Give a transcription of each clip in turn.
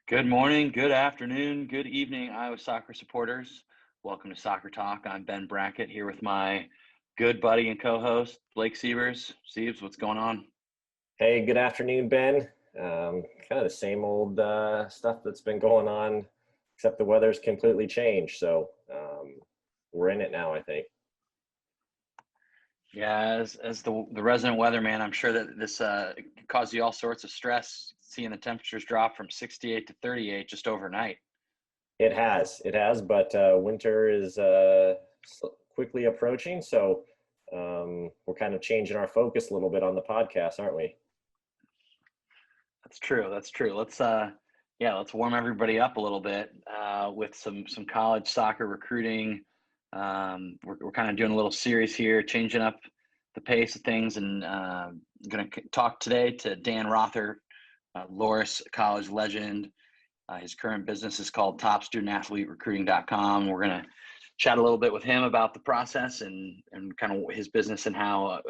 Good morning, good afternoon, good evening, Iowa soccer supporters. Welcome to Soccer Talk. I'm Ben Brackett here with my good buddy and co-host, Blake Sievers. Sieves, what's going on? Hey, good afternoon, Ben. Kind of the same old stuff that's been going on, except the weather's completely changed. So we're in it now, I think. Yeah, as the resident weatherman, I'm sure that this caused you all sorts of stress seeing the temperatures drop from 68 to 38 just overnight. It has, but winter is quickly approaching. So we're kind of changing our focus a little bit on the podcast, aren't we? That's true. Let's warm everybody up a little bit with some college soccer recruiting. We're kind of doing a little series here, changing up the pace of things, and going to talk today to Dan Rothert, Loras College legend. His current business is called TopStudentAthleteRecruiting.com. We're going to chat a little bit with him about the process and kind of his business and how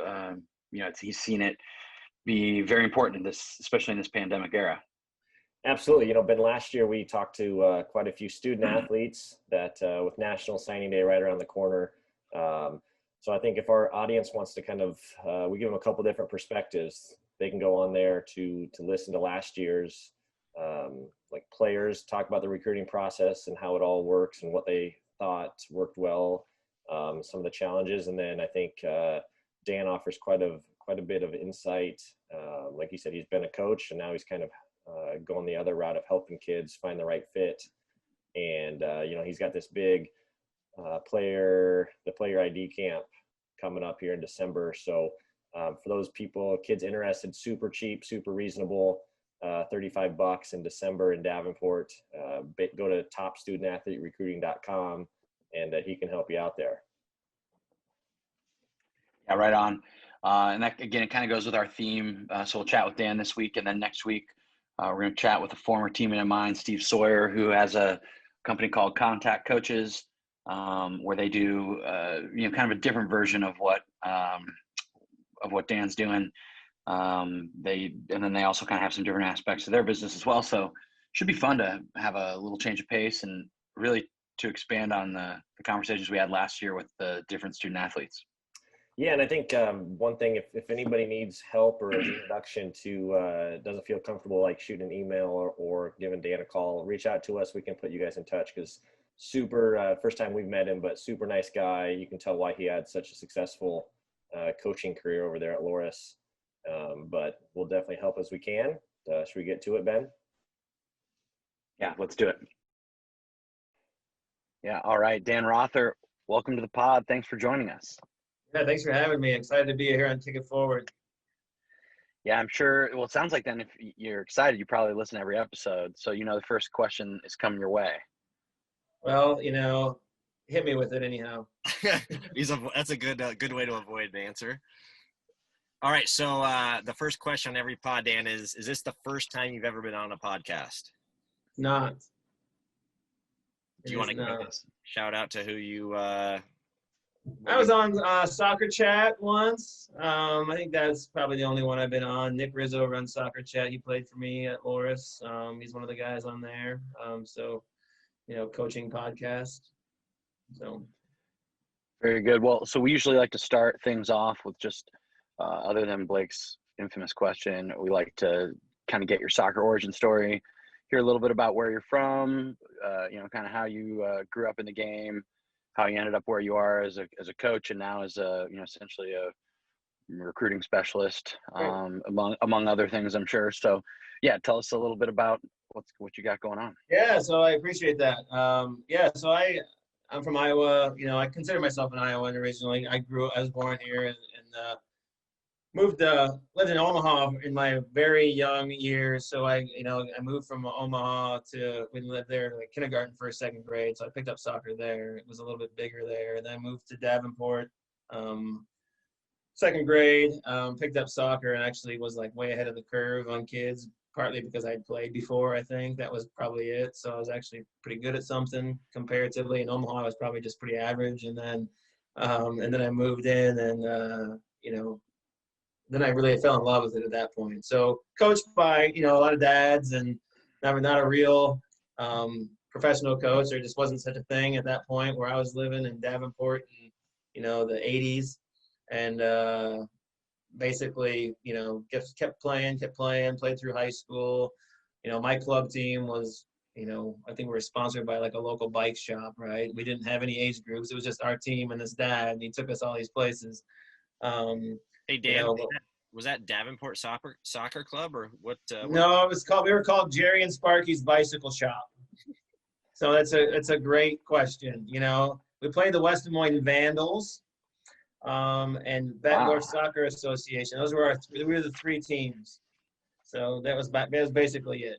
he's seen it be very important in this, especially in this pandemic era. Absolutely. Ben, last year we talked to quite a few student athletes that with National Signing Day right around the corner. So I think if our audience wants to kind of, we give them a couple different perspectives, they can go on there to listen to last year's like players talk about the recruiting process and how it all works and what they thought worked well, some of the challenges. And then I think Dan offers quite a bit of insight. Like you said, he's been a coach and now he's kind of going the other route of helping kids find the right fit. And, he's got this big the player ID camp coming up here in December. So for those people, kids interested, super cheap, super reasonable, $35 in December in Davenport. Go to TopStudentAthleteRecruiting.com and he can help you out there. Yeah, right on. And that, again, it kind of goes with our theme. So we'll chat with Dan this week, and then next week we're going to chat with a former teammate of mine, Steve Sawyer, who has a company called Contact Coaches, where they do kind of a different version of what Dan's doing. And then they also kind of have some different aspects of their business as well. So it should be fun to have a little change of pace and really to expand on the conversations we had last year with the different student athletes. Yeah, and I think one thing, if anybody needs help or an introduction to doesn't feel comfortable like shooting an email or giving Dan a call, reach out to us. We can put you guys in touch because super first time we've met him, but super nice guy. You can tell why he had such a successful coaching career over there at Loras. But we'll definitely help as we can. Should we get to it, Ben? Yeah, let's do it. Yeah, all right, Dan Rothert, welcome to the pod. Thanks for joining us. Yeah, thanks for having me. Excited to be here on Take It Forward. Yeah, I'm sure. Well, it sounds like then if you're excited, you probably listen to every episode. So, the first question is coming your way. Well, hit me with it anyhow. That's a good way to avoid the answer. All right, so the first question on every pod, Dan, is this the first time you've ever been on a podcast? Not. Do you want to give a shout out to who you I was on Soccer Chat once. I think that's probably the only one I've been on. Nick Rizzo runs Soccer Chat. He played for me at Loras. He's one of the guys on there. Coaching podcast. So. Very good. Well, so we usually like to start things off with just, other than Blake's infamous question, we like to kind of get your soccer origin story, hear a little bit about where you're from, kind of how you grew up in the game, how you ended up where you are as a coach, and now as essentially a recruiting specialist, among other things, I'm sure. So, yeah, tell us a little bit about what you got going on. Yeah, so I appreciate that. So I'm from Iowa. I consider myself an Iowan originally. I was born here and lived in Omaha in my very young years. So I moved from Omaha we lived there like kindergarten, first, second grade. So I picked up soccer there. It was a little bit bigger there. And then I moved to Davenport, second grade, picked up soccer and actually was like way ahead of the curve on kids, partly because I'd played before. I think that was probably it. So I was actually pretty good at something comparatively. In Omaha, I was probably just pretty average. And then I moved in and, then I really fell in love with it at that point. So coached by, a lot of dads and not a real professional coach. There just wasn't such a thing at that point where I was living in Davenport in, the 80s. And basically, just kept playing, played through high school. My club team was, I think we were sponsored by like a local bike shop, right? We didn't have any age groups. It was just our team and this dad, and he took us all these places. Hey, Dan, was that Davenport Soccer Club or what? No, we were called Jerry and Sparky's Bicycle Shop. So it's a great question. We played the West Des Moines Vandals, and Backdoor Soccer Association. Those were we were the three teams. So that was basically it.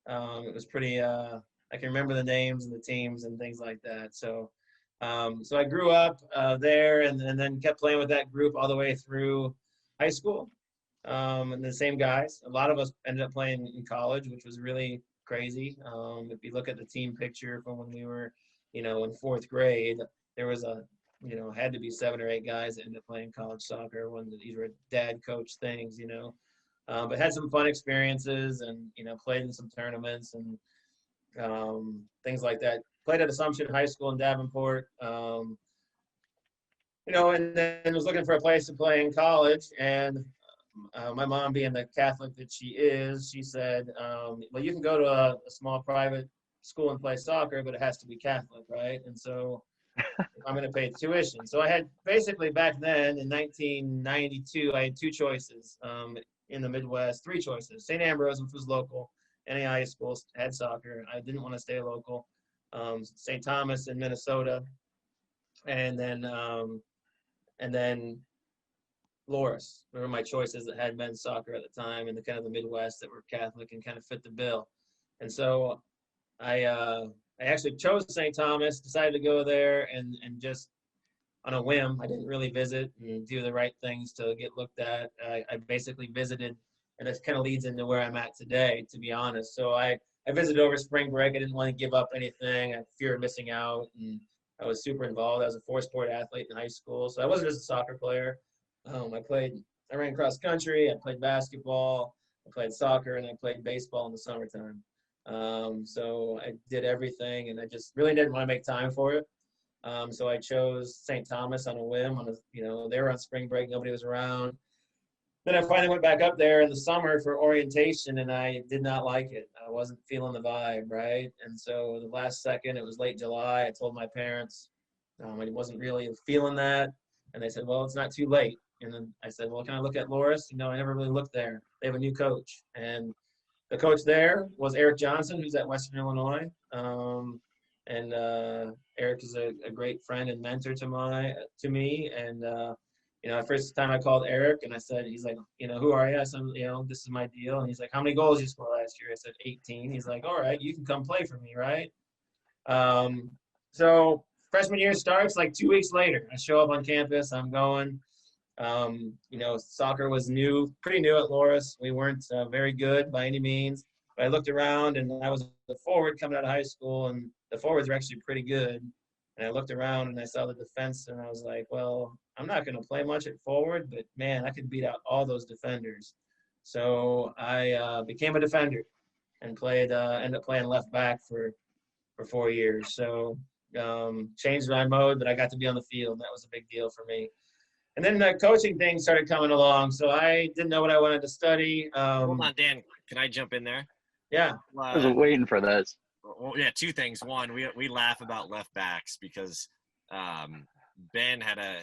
It was pretty. I can remember the names and the teams and things like that. So I grew up there, and then kept playing with that group all the way through high school. And the same guys. A lot of us ended up playing in college, which was really crazy. If you look at the team picture from when we were, in fourth grade, there was had to be 7 or 8 guys that ended up playing college soccer when these were dad coach things, but had some fun experiences and, played in some tournaments and things like that. Played at Assumption High School in Davenport, and then was looking for a place to play in college. And my mom, being the Catholic that she is, she said, well, you can go to a small private school and play soccer, but it has to be Catholic, right? And so I'm going to pay tuition. So I had basically back then in 1992, I had 2 choices in the Midwest, 3 choices. St. Ambrose, which was local, NAIA school had soccer. I didn't want to stay local. St. Thomas in Minnesota, and then Loras. Those were my choices that had men's soccer at the time in the kind of the Midwest that were Catholic and kind of fit the bill. And so I actually chose St. Thomas, decided to go there, and just on a whim, I didn't really visit and do the right things to get looked at. I basically visited, and this kind of leads into where I'm at today, to be honest. So I visited over spring break. I didn't want to give up anything. I had fear of missing out, and I was super involved. I was a 4-sport athlete in high school, so I wasn't just a soccer player. I ran cross country, I played basketball, I played soccer, and I played baseball in the summertime. So I did everything, and I just really didn't want to make time for it. So I chose St. Thomas on a whim. They were on spring break, nobody was around. Then I finally went back up there in the summer for orientation, and I did not like it. I wasn't feeling the vibe, right? And so the last second, it was late July, I told my parents I wasn't really feeling that. And they said, well, it's not too late. And then I said, well, can I look at Loras? I never really looked there. They have a new coach. And the coach there was Eric Johnson, who's at Western Illinois. Eric is a great friend and mentor to me. And first time I called Eric, and I said, he's like, who are you? I said, this is my deal. And he's like, how many goals you scored last year? I said, 18. He's like, all right, you can come play for me, right? So freshman year starts like 2 weeks later. I show up on campus. I'm going. Soccer was pretty new at Loras. We weren't very good by any means. But I looked around, and I was the forward coming out of high school, and the forwards were actually pretty good. And I looked around, and I saw the defense, and I was like, well, I'm not going to play much at forward, but, man, I could beat out all those defenders. So I became a defender and ended up playing left back for 4 years. So changed my mode, but I got to be on the field. That was a big deal for me. And then the coaching thing started coming along. So I didn't know what I wanted to study. Hold on, Dan. Can I jump in there? Yeah. I was waiting for this. Well, yeah, 2 things. One, we laugh about left backs because Ben had a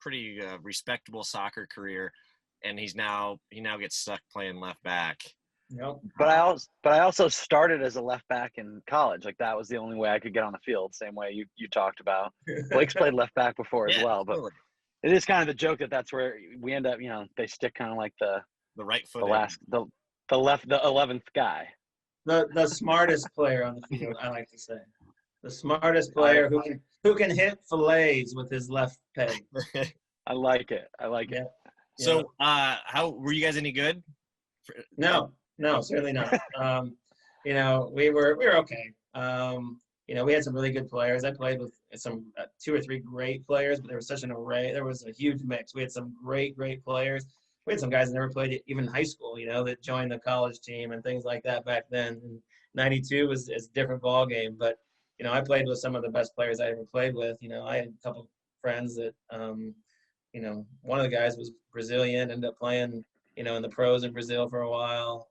pretty respectable soccer career, and he now gets stuck playing left back. Yep. But I also started as a left back in college. Like, that was the only way I could get on the field. Same way you talked about. Blake's played left back before as well. But totally. It is kind of the joke that's where we end up. They stick kind of like the right foot, the 11th guy. The smartest player on the field, I like to say. The smartest player who can hit fillets with his left peg. I like it. Yeah. So, how were you guys any good? No, certainly not. We were okay. We had some really good players. I played with some 2 or 3 great players, but there was such an array. There was a huge mix. We had some great players. we had some guys that never played even in high school, that joined the college team and things like that back then. And 92 was a different ball game, but I played with some of the best players I ever played with. I had a couple friends that, one of the guys was Brazilian, ended up playing, in the pros in Brazil for a while,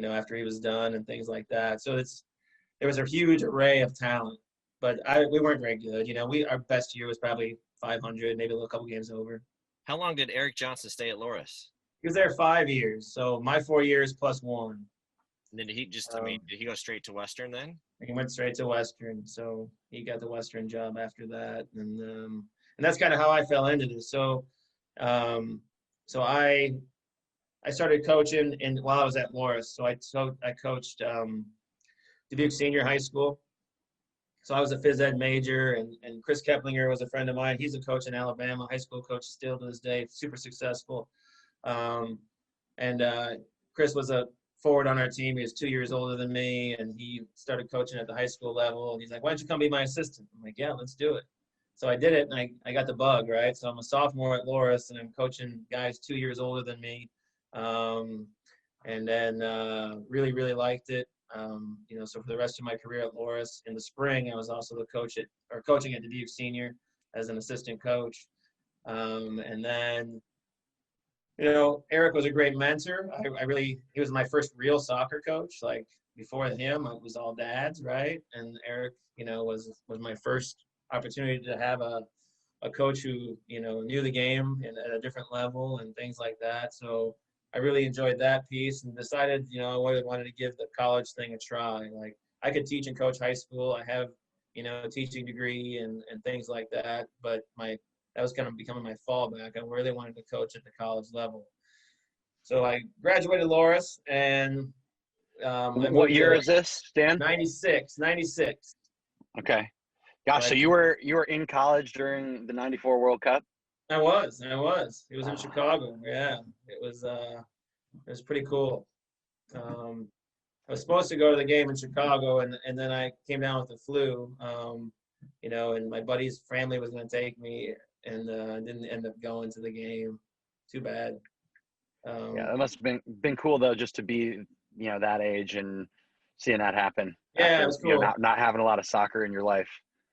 after he was done and things like that. So there was a huge array of talent, but we weren't very good. Our best year was probably 500, maybe a couple games over. How long did Eric Johnson stay at Loras? He was there 5 years, so my 4 years plus 1. And then did he go straight to Western then? He went straight to Western, so he got the Western job after that, and that's kind of how I fell into this. So, I started coaching while I was at Loras. So I coached Dubuque Senior High School. So I was a phys ed major, and Chris Keplinger was a friend of mine. He's a coach in Alabama, high school coach still to this day, super successful. Chris was a forward on our team. He was 2 years older than me, and he started coaching at the high school level. And he's like, "Why don't you come be my assistant?" I'm like, "Yeah, let's do it." So I did it, and I got the bug, right? So I'm a sophomore at Loras, and I'm coaching guys 2 years older than me. Really, really liked it. So for the rest of my career at Loras, in the spring, I was also the coaching at Dubuque Senior as an assistant coach. Eric was a great mentor. He was my first real soccer coach. Like before him, it was all dads, right? And Eric, was my first opportunity to have a coach who, knew the game at a different level and things like that. So I really enjoyed that piece and decided, I wanted to give the college thing a try. Like I could teach and coach high school. I have, a teaching degree and things like that. But that was kind of becoming my fallback. I really wanted to coach at the college level. So I graduated Loras and what year is this, Dan? 96. Okay. Gosh, so you were in college during the 94 World Cup? I was. It was in Chicago. Yeah. It was pretty cool. I was supposed to go to the game in Chicago and then I came down with the flu. And my buddy's family was going to take me and didn't end up going to the game. Too bad. That must have been cool though, just to be, that age and seeing that happen. Yeah, after, it was cool. Not having a lot of soccer in your life.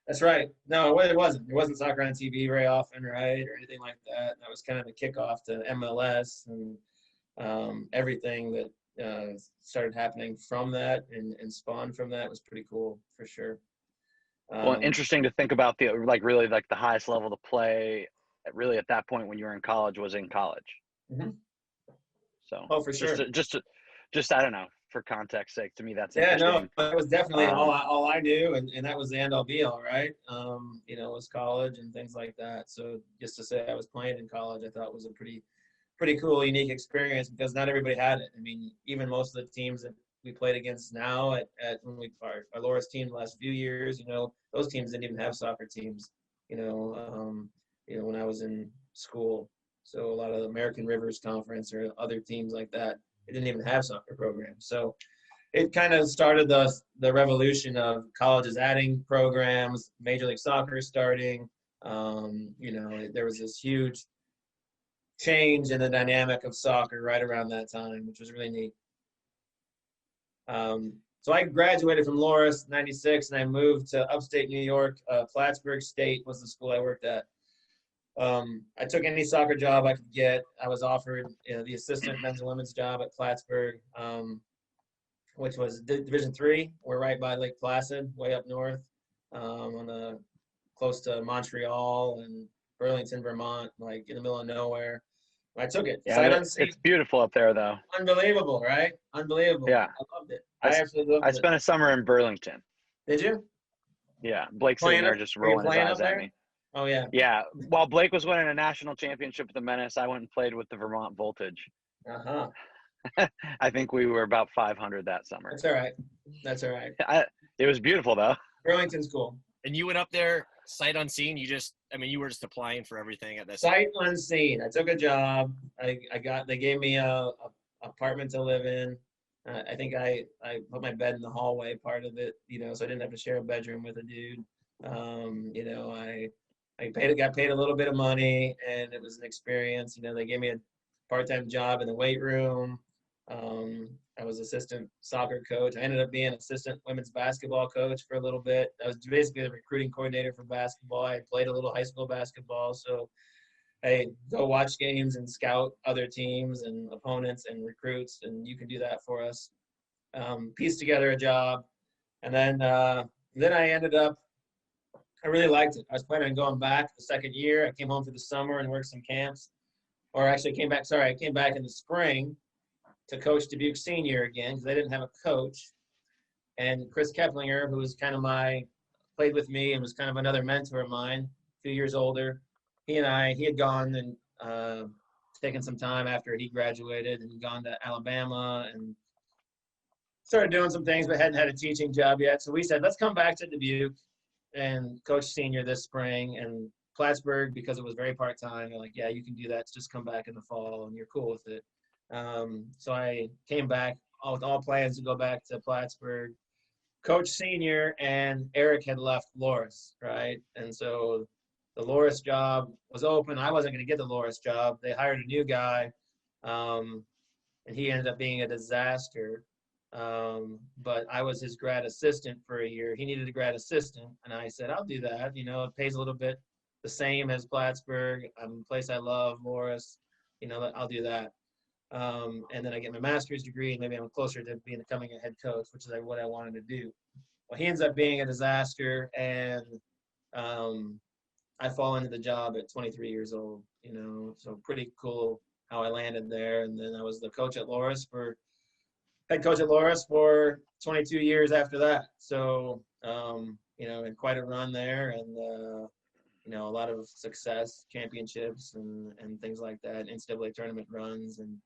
That's right. No, it wasn't. There wasn't soccer on TV very often, right, or anything like that. That was kind of the kickoff to MLS and everything that started happening from that and spawned from that was pretty cool for sure. Well, interesting to think about the highest level to play really at that point when you were in college was in college. Mm-hmm. So for sure. Just I don't know, for context sake, to me that's interesting. No, that was definitely all I knew, and that was the end all be all, right? Was college and things like that. So just to say I was playing in college, I thought was a pretty cool, unique experience because not everybody had it. I mean, even most of the teams that we played against now at when our Loras team the last few years, those teams didn't even have soccer teams. When I was in school. So a lot of the American Rivers Conference or other teams like that, they didn't even have soccer programs. So it kind of started the revolution of colleges adding programs, Major League Soccer starting. There was this huge change in the dynamic of soccer right around that time, which was really neat. So I graduated from Loras 96 and I moved to upstate New York. Plattsburgh State was the school I worked at. I took any soccer job I could get. I was offered the assistant men's and women's job at Plattsburgh, which was Division III. We're right by Lake Placid, way up north, close to Montreal and Burlington, Vermont, like in the middle of nowhere. I took it. Yeah, it's beautiful up there, though. Unbelievable, right? Unbelievable. Yeah. I loved it. I actually loved it. I spent a summer in Burlington. Did you? Yeah. Blake's sitting there just rolling his eyes at me. Oh, yeah. Yeah. While Blake was winning a national championship with the Menace, I went and played with the Vermont Voltage. Uh-huh. I think we were about 500 that summer. That's all right. It was beautiful, though. Burlington's cool. And you went up there sight unseen? You were just applying for everything at this sight unseen. I took a job. They gave me a apartment to live in. I think I put my bed in the hallway part of it, so I didn't have to share a bedroom with a dude. I got paid a little bit of money and it was an experience. They gave me part-time job in the weight room. I was assistant soccer coach. I ended up being assistant women's basketball coach for a little bit. I was basically the recruiting coordinator for basketball. I played a little high school basketball, so I go watch games and scout other teams and opponents and recruits, and you can do that for us. Piece together a job, and then I ended up. I really liked it. I was planning on going back the second year. I came home for the summer and worked some camps, or actually came back. Sorry, I came back in the spring to coach Dubuque senior again because I didn't have a coach. And Chris Keplinger, who was kind of played with me and was kind of another mentor of mine, a few years older, he had gone and taken some time after he graduated and gone to Alabama and started doing some things, but hadn't had a teaching job yet. So we said, let's come back to Dubuque and coach senior this spring. And Plattsburgh, because it was very part-time, they're like, yeah, you can do that. Just come back in the fall and you're cool with it. So I came back with all plans to go back to Plattsburgh, coach senior, and Eric had left Loras, right? And so the Loras job was open. I wasn't going to get the Loras job. They hired a new guy, and he ended up being a disaster. But I was his grad assistant for a year. He needed a grad assistant, and I said, I'll do that. You know, it pays a little bit the same as Plattsburgh. I'm a place I love, Loras. You know, I'll do that. And then I get my master's degree, and maybe I'm closer to becoming a head coach, which is what I wanted to do. Well, he ends up being a disaster, and I fall into the job at 23 years old, you know, so pretty cool how I landed there. And then I was the head coach at Loras for 22 years after that. So, you know, had quite a run there, and, you know, a lot of success, championships and things like that, NCAA tournament runs, and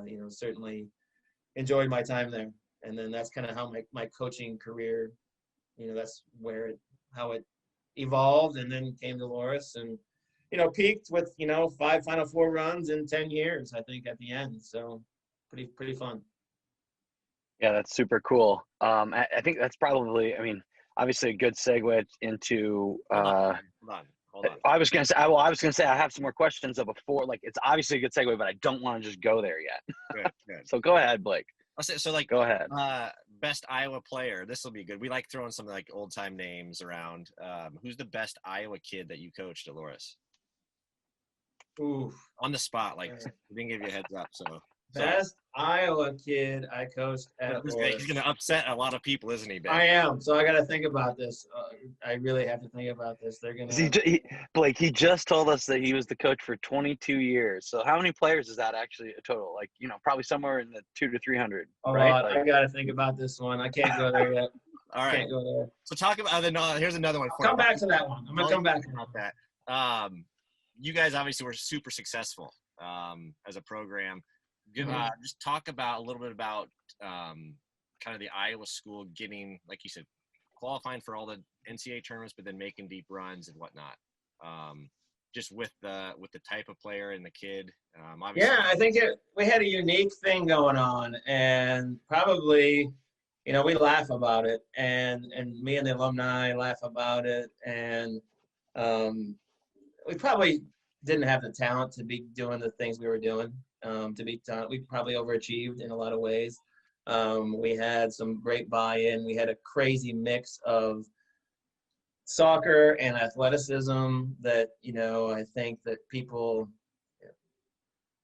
you know, certainly enjoyed my time there. And then that's kind of how my coaching career, you know, that's how it evolved, and then came to Loras, and, you know, peaked with, you know, 5 Final Four runs in 10 years, I think, at the end. So pretty fun. Yeah, that's super cool. I think that's probably, I mean, obviously a good segue into Hold on. I was gonna say I have some more questions of before. Like, it's obviously a good segue, but I don't want to just go there yet. Good. So go ahead, Blake. I'll say, so like, go ahead. Best Iowa player. This will be good. We like throwing some like old time names around. Who's the best Iowa kid that you coached at Loras? Ooh, on the spot. Like, we didn't give you a heads up. So best Iowa kid I coached at Loras. He's going to upset a lot of people, isn't he, Ben? I am. So I got to think about this. I really have to think about this. They're going to. Blake, he just told us that he was the coach for 22 years. So how many players is that actually a total? Like, you know, probably somewhere in the 200 to 300. Right? I got to think about this one. I can't go there yet. All right. Can't go there. So talk about here's another one. Come back to that one. I'm going to come back about that. You guys obviously were super successful as a program. Just talk about a little bit about kind of the Iowa school getting, like you said, qualifying for all the NCAA tournaments, but then making deep runs and whatnot. Just with the type of player and the kid. Yeah, I think we had a unique thing going on, and probably, you know, we laugh about it, and me and the alumni laugh about it, and we probably didn't have the talent to be doing the things we were doing. We probably overachieved in a lot of ways. We had some great buy-in. We had a crazy mix of soccer and athleticism that, you know, I think that a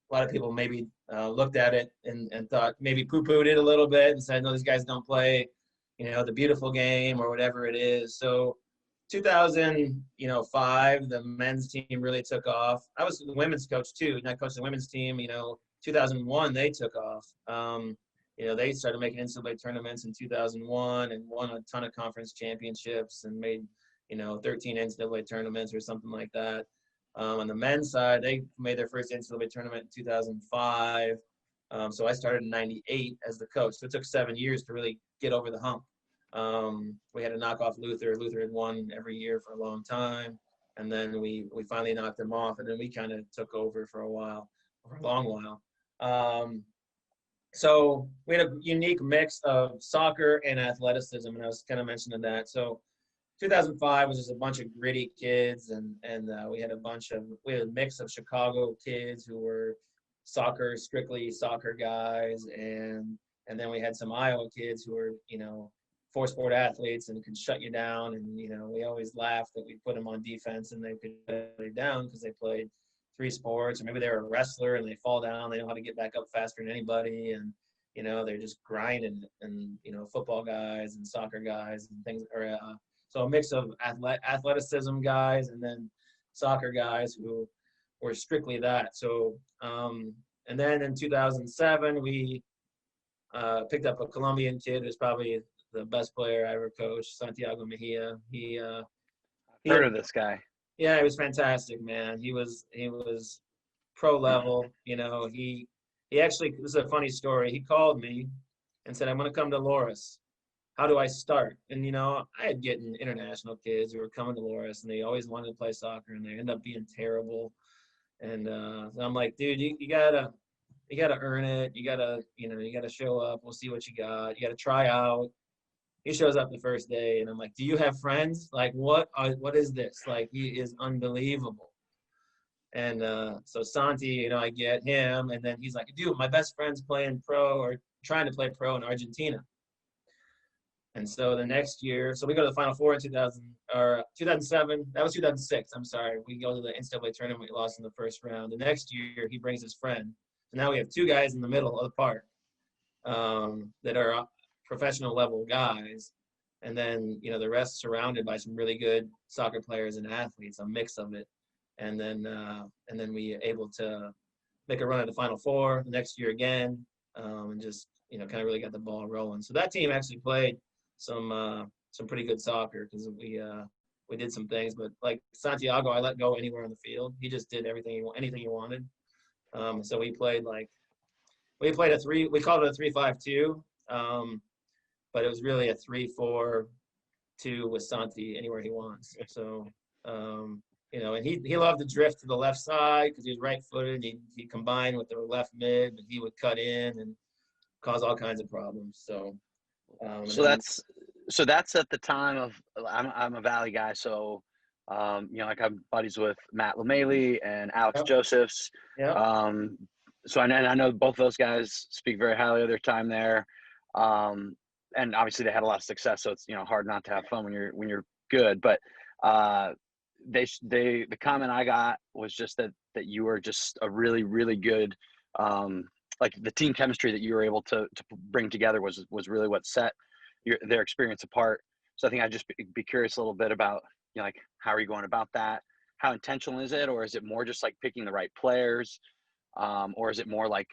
lot of people maybe looked at it and thought, maybe poo-pooed it a little bit and said, no, these guys don't play, you know, the beautiful game or whatever it is. So 2005, the men's team really took off. I was the women's coach too, and I coached the women's team. You know, 2001 they took off. You know, they started making NCAA tournaments in 2001 and won a ton of conference championships and made, you know, 13 NCAA tournaments or something like that. On the men's side, they made their first NCAA tournament in 2005. So I started in '98 as the coach. So it took 7 years to really get over the hump. We had to knock off Luther. Luther had won every year for a long time, and then we finally knocked him off, and then we kind of took over for a long while. So we had a unique mix of soccer and athleticism, and I was kind of mentioning that. So 2005 was just a bunch of gritty kids, and we had a mix of Chicago kids who were strictly soccer guys, and then we had some Iowa kids who were, four sport athletes and could shut you down. And, we always laughed that we put them on defense and they could shut you down because they played 3 sports, or maybe they're a wrestler and they fall down. They know how to get back up faster than anybody. And, they're just grinding. And, football guys and soccer guys and things. So a mix of athleticism guys and then soccer guys who were strictly that. So, and then in 2007, we picked up a Colombian kid who's probably the best player I ever coached, Santiago Mejia. He Heard of this guy? Yeah, he was fantastic, man. He was pro level. He actually, this is a funny story. He called me and said, "I'm going to come to Loras. How do I start?" And I had getting international kids who were coming to Loras and they always wanted to play soccer and they end up being terrible. And so I'm like, dude, you gotta earn it. You gotta show up. We'll see what you got. You gotta try out. He shows up the first day and I'm like, do you have friends? Like, what is this? Like, he is unbelievable. And so Santi, I get him, and then he's like, dude, my best friend's playing pro or trying to play pro in Argentina. And so the next year, so we go to the Final Four in 2007. That was 2006. I'm sorry. We go to the NCAA tournament. We lost in the first round. The next year, he brings his friend. So now we have 2 guys in the middle of the park that are professional level guys. And then, the rest surrounded by some really good soccer players and athletes, a mix of it. And then we able to make a run at the Final Four the next year again, and just, kind of really got the ball rolling. So that team actually played some pretty good soccer because we did some things. But like Santiago, I let go anywhere on the field. He just did anything he wanted. So we played we called it a 3-5-2, but it was really a 3-4-2 with Santi anywhere he wants. So and he loved to drift to the left side because he was right-footed. He combined with the left mid, but he would cut in and cause all kinds of problems. So that's at the time of I'm a Valley guy, so like I'm buddies with Matt LeMailey and Alex Josephs. Yeah. So I know both of those guys speak very highly of their time there, and obviously they had a lot of success. So it's hard not to have fun when you're good. But the comment I got was just that you were just a really, really good, like the team chemistry that you were able to bring together was really what set their experience apart. So I think I'd just be curious a little bit about, like, how are you going about that? How intentional is it? Or is it more just like picking the right players? Or is it more like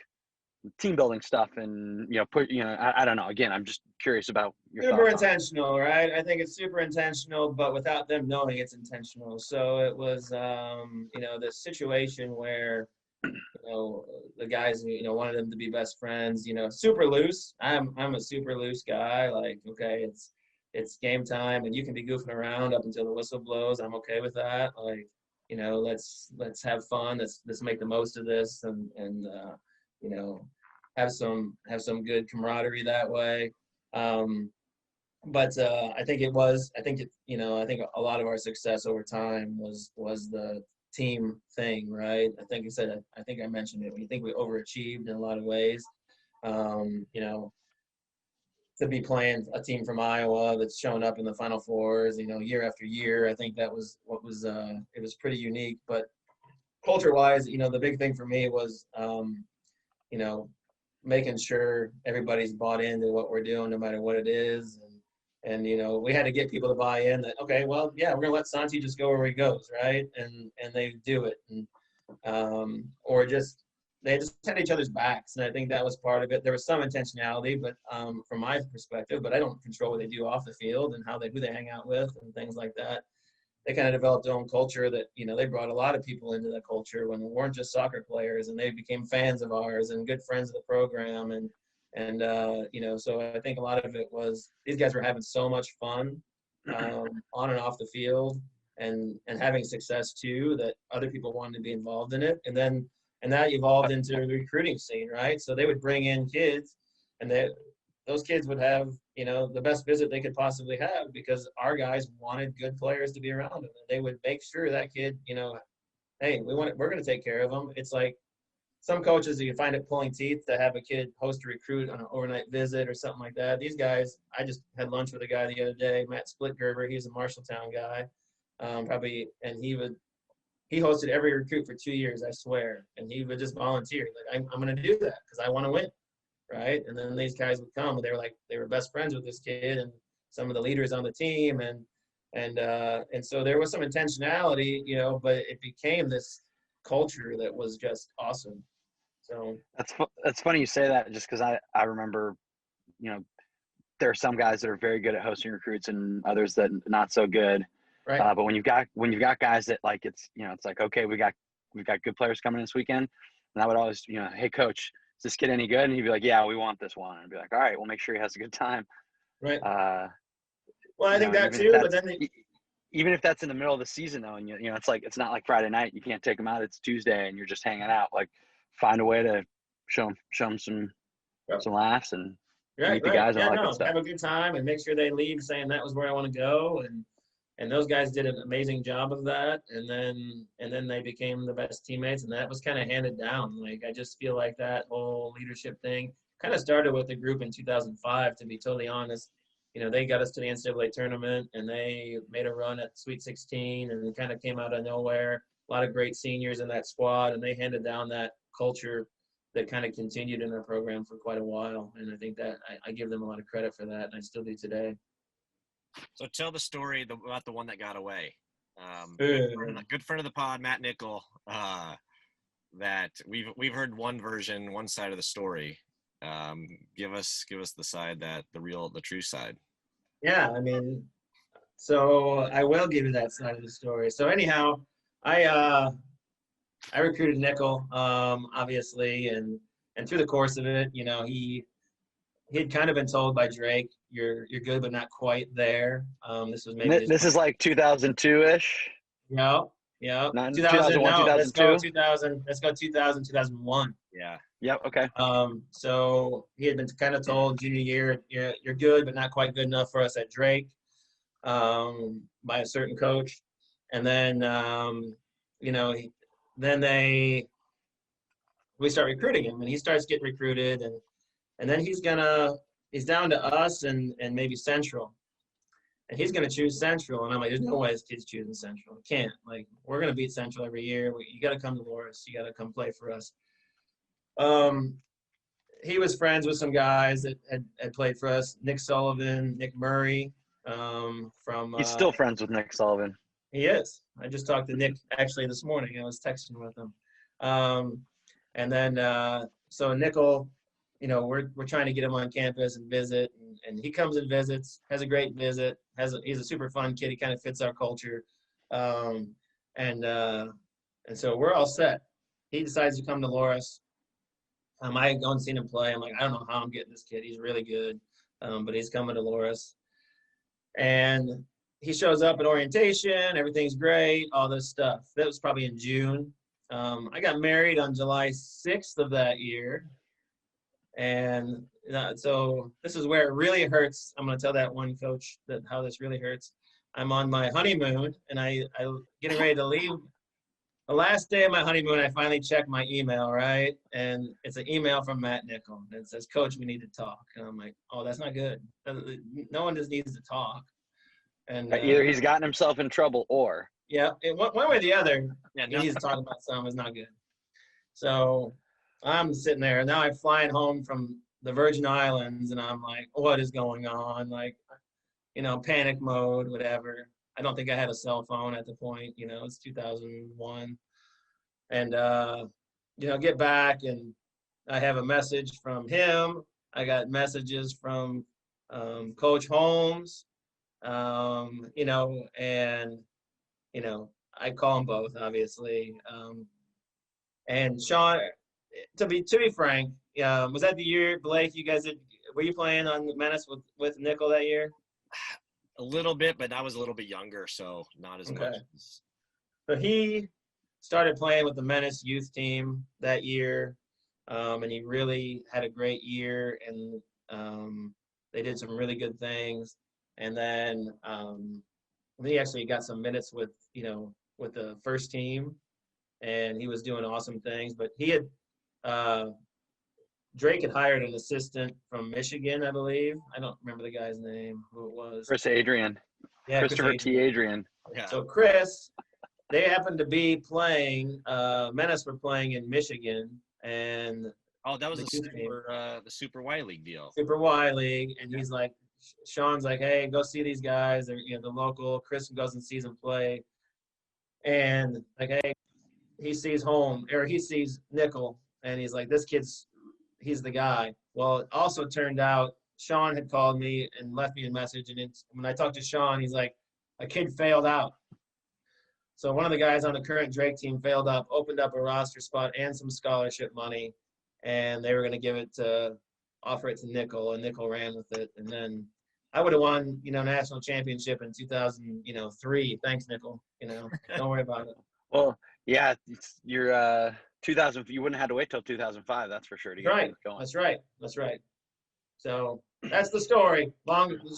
team building stuff and, I don't know. Again, I'm just curious about your super intentional, right? I think it's super intentional, but without them knowing it's intentional. So it was, the situation where, the guys, wanted them to be best friends, super loose. I'm a super loose guy. Like, okay, it's game time and you can be goofing around up until the whistle blows. I'm okay with that. Like, let's have fun. Let's make the most of this and have some good camaraderie that way. But I think a lot of our success over time was the team thing, right? I think I mentioned it. We think we overachieved in a lot of ways. To be playing a team from Iowa that's shown up in the Final Fours, year after year, I think that was it was pretty unique. But culture-wise, the big thing for me was, making sure everybody's bought into what we're doing, no matter what it is. And we had to get people to buy in that, okay, well, yeah, we're going to let Santi just go where he goes, right? And they do it. And they just had each other's backs. And I think that was part of it. There was some intentionality, but from my perspective, but I don't control what they do off the field and who they hang out with and things like that. They kind of developed their own culture that, they brought a lot of people into that culture when they weren't just soccer players, and they became fans of ours and good friends of the program. And so I think a lot of it was these guys were having so much fun on and off the field and having success too, that other people wanted to be involved in it. And that evolved into the recruiting scene, right? So they would bring in kids and those kids would have, the best visit they could possibly have because our guys wanted good players to be around them. And they would make sure that kid, hey, we're going to take care of them. It's like some coaches, you find it pulling teeth to have a kid host a recruit on an overnight visit or something like that. These guys, I just had lunch with a guy the other day, Matt Splitgerber. He's a Marshalltown guy, and he hosted every recruit for 2 years, I swear. And he would just volunteer, like, I'm going to do that because I want to win, right? And then these guys would come, and they were best friends with this kid and some of the leaders on the team, and so there was some intentionality, but it became this culture that was just awesome. So that's funny you say that, just because I remember, there are some guys that are very good at hosting recruits and others that not so good. right. But when you've got guys that, like, it's like, okay, we've got good players coming this weekend, and I would always, hey coach, is this kid any good? And he'd be like, yeah, we want this one. And I'd be like, all right, we'll make sure he has a good time. Right. Well, I think that even too, if but then even if that's in the middle of the season though, and it's like, it's not like Friday night, you can't take them out, it's Tuesday and you're just hanging out, like, find a way to show them some laughs and meet the guys and all that good stuff. Have a good time and make sure they leave saying that was where I want to go, and those guys did an amazing job of that, and then they became the best teammates, and that was kind of handed down. Like, I just feel like that whole leadership thing kind of started with the group in 2005, to be totally honest. They got us to the NCAA tournament, and they made a run at Sweet 16 and kind of came out of nowhere. A lot of great seniors in that squad, and they handed down that culture that kind of continued in our program for quite a while. And I think that I give them a lot of credit for that, and I still do today. So tell the story about the one that got away. Good friend of the pod, Matt Nickel, that we've heard one version, one side of the story. Give us the side the true side. Yeah, so I will give you that side of the story. So anyhow, I recruited Nickel, obviously, and through the course of it, he had kind of been told by Drake, you're good but not quite there. This was maybe this is like 2002-ish. Yeah. 2001, No, 2002. Let's go 2001. Yeah. Yep. Okay. So he had been kind of told junior year, you're good, but not quite good enough for us at Drake, by a certain coach. And then, we start recruiting him, and he starts getting recruited, and then he's down to us and maybe Central. And he's going to choose Central. And I'm like, there's no way this kid's choosing Central. He can't. Like, we're going to beat Central every year. You got to come to Loras. You got to come play for us. He was friends with some guys that had played for us. Nick Sullivan, Nick Murray. He's still friends with Nick Sullivan. He is. I just talked to Nick actually this morning. I was texting with him. And then, so Nickel, we're trying to get him on campus and visit, and he comes and visits, has a great visit, he's a super fun kid. He kind of fits our culture. And so we're all set. He decides to come to Loras. I had gone and seen him play. I'm like, I don't know how I'm getting this kid. He's really good. But he's coming to Loras. And he shows up at orientation. Everything's great, all this stuff. That was probably in June. I got married on July 6th of that year. And so this is where it really hurts. I'm going to tell that one coach how this really hurts. I'm on my honeymoon, and I getting ready to leave. The last day of my honeymoon, I finally checked my email, right? And it's an email from Matt Nickel. And it says, Coach, we need to talk. And I'm like, oh, that's not good. No one just needs to talk. And either he's gotten himself in trouble or. Yeah, one way or the other, he needs to talk about something. It's not good. So I'm sitting there. Now I'm flying home from the Virgin Islands, and I'm like, what is going on? Like, panic mode, whatever. I don't think I had a cell phone at the point. It's 2001. And, get back, and I have a message from him. I got messages from Coach Holmes, I call them both, obviously. And Sean, to be frank, was that the year, Blake, were you playing on Menace with Nickel that year? A little bit, but I was a little bit younger, so not as much. So he started playing with the Menace youth team that year, and he really had a great year, and they did some really good things. And then he actually got some minutes with the first team, and he was doing awesome things. But he had Drake had hired an assistant from Michigan, I believe. I don't remember the guy's name, who it was. Chris Adrian. Yeah, Christopher T. Adrian. Yeah. So Chris, they happened to be playing, Menace were playing in Michigan, and Oh, that was the the Super Y League deal. Super Y League, and he's like, Sean's like, hey, go see these guys. They're, the local. Chris goes and sees them play, and like, hey, he sees Nickel, and he's like, he's the guy. Well, it also turned out Sean had called me and left me a message, and when I talked to Sean, he's like, a kid failed out. So one of the guys on the current Drake team failed up, opened up a roster spot and some scholarship money, and they were going to offer it to Nickel, and Nickel ran with it. And then I would have won, national championship in 2003. Thanks, Nickel. Don't worry about it. Well, yeah, you're 2000. You wouldn't have had to wait till 2005. That's for sure to get things going. That's right. So that's the story.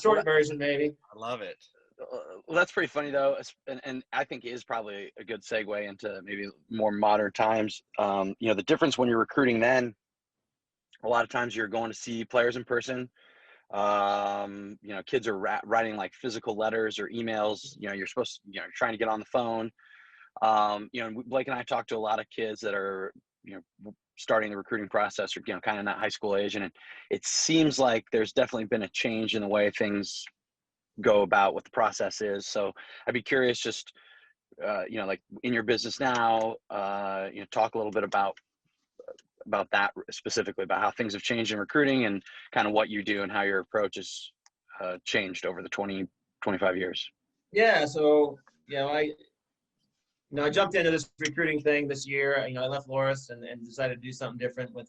Short version, maybe. I love it. Well, that's pretty funny though, and I think is probably a good segue into maybe more modern times. The difference when you're recruiting then, a lot of times you're going to see players in person. Kids are writing like physical letters or emails. You're supposed to, you're trying to get on the phone. Blake and I talk to a lot of kids that are, starting the recruiting process or, kind of in that high school age. And it seems like there's definitely been a change in the way things go about what the process is. So I'd be curious, just, like in your business now, talk a little bit about that specifically, about how things have changed in recruiting and kind of what you do and how your approach has changed over the 25 years. Yeah. So, I jumped into this recruiting thing this year. I left Loras and decided to do something different with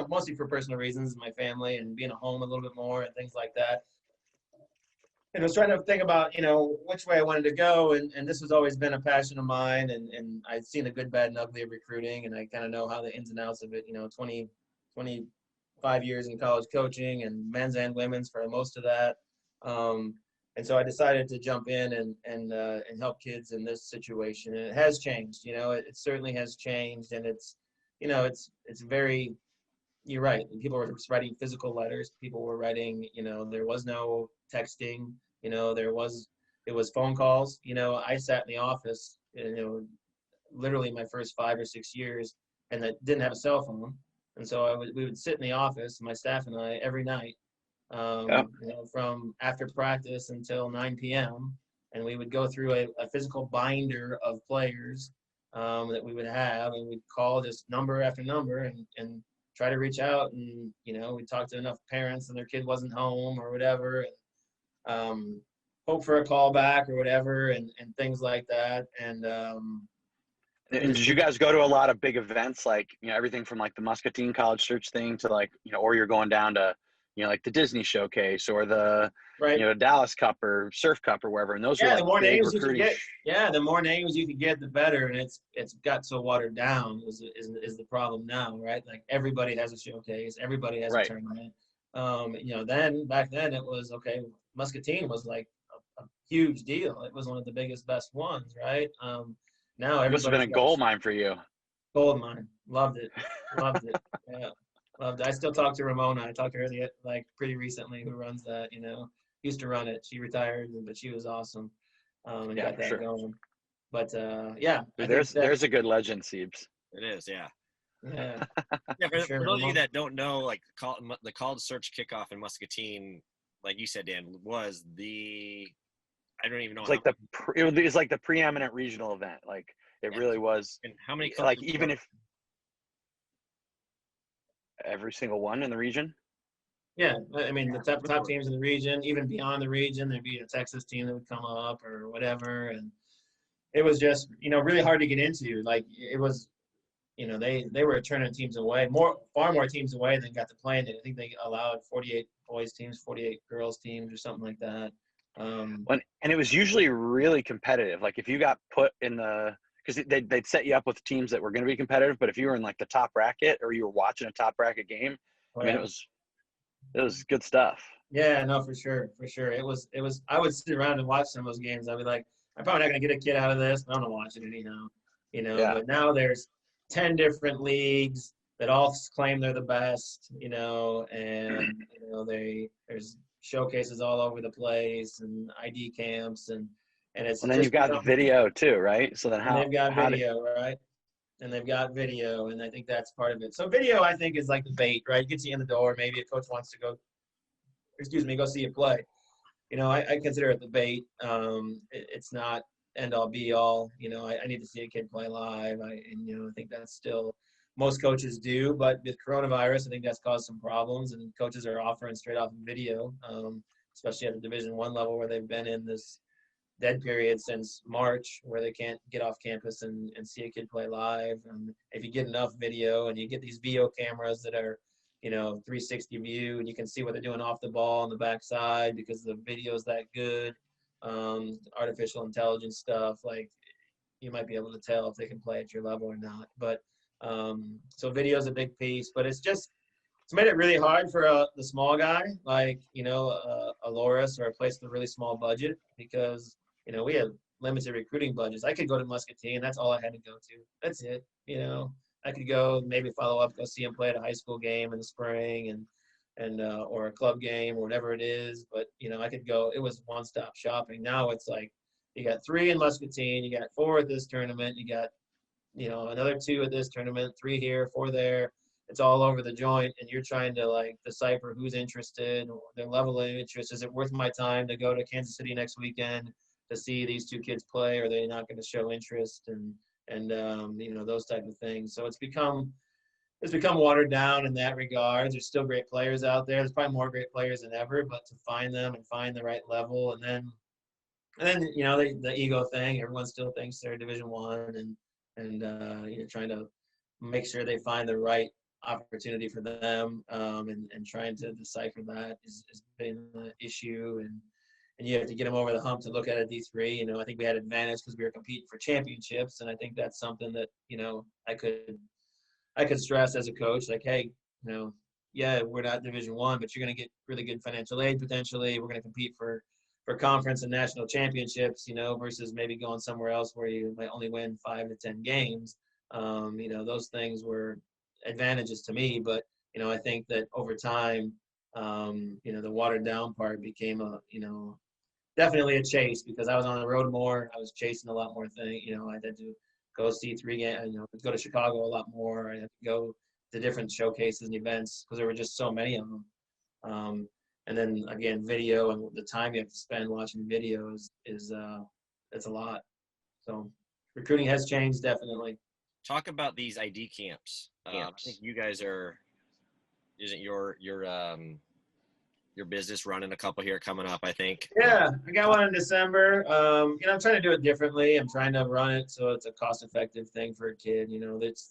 mostly for personal reasons, my family and being at home a little bit more and things like that. And I was trying to think about, which way I wanted to go. And this has always been a passion of mine. And I've seen the good, bad, and ugly of recruiting. And I kind of know how the ins and outs of it, 25 years in college coaching and men's and women's for most of that. And so I decided to jump in and help kids in this situation. And it has changed, it certainly has changed. And it's very, you're right. People were writing physical letters. People were writing, there was no texting, it was phone calls. I sat in the office, literally my first 5 or 6 years, and that didn't have a cell phone. And so we would sit in the office, my staff and I, every night, from after practice until 9 p.m. And we would go through a physical binder of players that we would have, and we'd call just number after number and try to reach out. And, we'd talk to enough parents and their kid wasn't home or whatever, and hope for a call back or whatever, and things like that. And did you guys go to a lot of big events, like, everything from like the Muscatine College Search thing to like, or you're going down to, like the Disney Showcase or the, Dallas Cup or Surf Cup or wherever. And those were like the more big names recruiting. the more names you could get, the better. And it's got so watered down is the problem now, right? Like everybody has a showcase, everybody has a tournament. Back then it was okay. Muscatine was like a huge deal. It was one of the biggest, best ones, right? Now it must have been a gold mine for you. Gold mine, loved it. Yeah. Loved it. I still talk to Ramona. I talked to her pretty recently, who runs that. Used to run it. She retired, but she was awesome. And got that going. But there's a good legend, Siebes. It is, yeah. Yeah. For those of you that don't know, like the college search kickoff in Muscatine, like you said, Dan, was I don't even know. It was like the preeminent regional event. Like it really was. And how many? Like even if every single one in the region. Yeah, I mean the top teams in the region, even beyond the region, there'd be a Texas team that would come up or whatever, and it was just really hard to get into. Like it was, they were turning teams away, far more teams away than got to play in it. I think they allowed 48 boys teams, 48 girls teams, or something like that. And it was usually really competitive. Like if you got put in because they'd set you up with teams that were going to be competitive, but if you were in like the top bracket or you were watching a top bracket game, I mean, it was good stuff. Yeah, no, for sure. It was, I would sit around and watch some of those games. I'd be like, I'm probably not going to get a kid out of this, but I'm going to watch it anyhow, Yeah. But now there's 10 different leagues. that all claim they're the best, and there's showcases all over the place and ID camps and it's And then just you've got become, video too, right? So then and they've got how video, right? And they've got video, and I think that's part of it. So video, I think, is like the bait, right? It gets you in the door. Maybe a coach wants to go see you play. I consider it the bait. It's not end all be all. I need to see a kid play live. I think that's still most coaches do, but with coronavirus, I think that's caused some problems, and coaches are offering straight off video, especially at the Division I level where they've been in this dead period since March where they can't get off campus and see a kid play live. If you get enough video and you get these VO cameras that are, 360 view, and you can see what they're doing off the ball on the backside because the video is that good. Artificial intelligence stuff, like you might be able to tell if they can play at your level or not. But so video is a big piece, but it's made it really hard for the small guy, like, a Loras or a place with a really small budget, because, we have limited recruiting budgets. I could go to Muscatine. That's all I had to go to. That's it. I could go maybe follow up, go see him play at a high school game in the spring and or a club game or whatever it is. But, I could go. It was one-stop shopping. Now it's like you got 3 in Muscatine, you got 4 at this tournament, you got, another 2 at this tournament, 3 here, 4 there. It's all over the joint, and you're trying to like decipher who's interested or their level of interest. Is it worth my time to go to Kansas City next weekend to see these 2 kids play? Or are they not going to show interest? And those type of things. So it's become watered down in that regard. There's still great players out there. There's probably more great players than ever, but to find them and find the right level, and then the ego thing. Everyone still thinks they're Division I, and trying to make sure they find the right opportunity for them, and trying to decipher that has been an issue, and you have to get them over the hump to look at a D3. I think we had advantage because we were competing for championships, and I think that's something that I could stress as a coach, like, hey, yeah, we're not Division I, but you're going to get really good financial aid potentially. We're going to compete for conference and national championships, versus maybe going somewhere else where you might only win 5 to 10 games. Those things were advantages to me, but I think that over time, the watered down part became definitely a chase, because I was on the road more. I was chasing a lot more things. I had to go see 3 games, go to Chicago a lot more. I had to go to different showcases and events because there were just so many of them. And then again, video and the time you have to spend watching video is it's a lot. So recruiting has changed, definitely. Talk about these ID camps. I think you guys isn't your business running a couple here coming up, I think. Yeah, I got one in December. I'm trying to do it differently. I'm trying to run it so it's a cost-effective thing for a kid.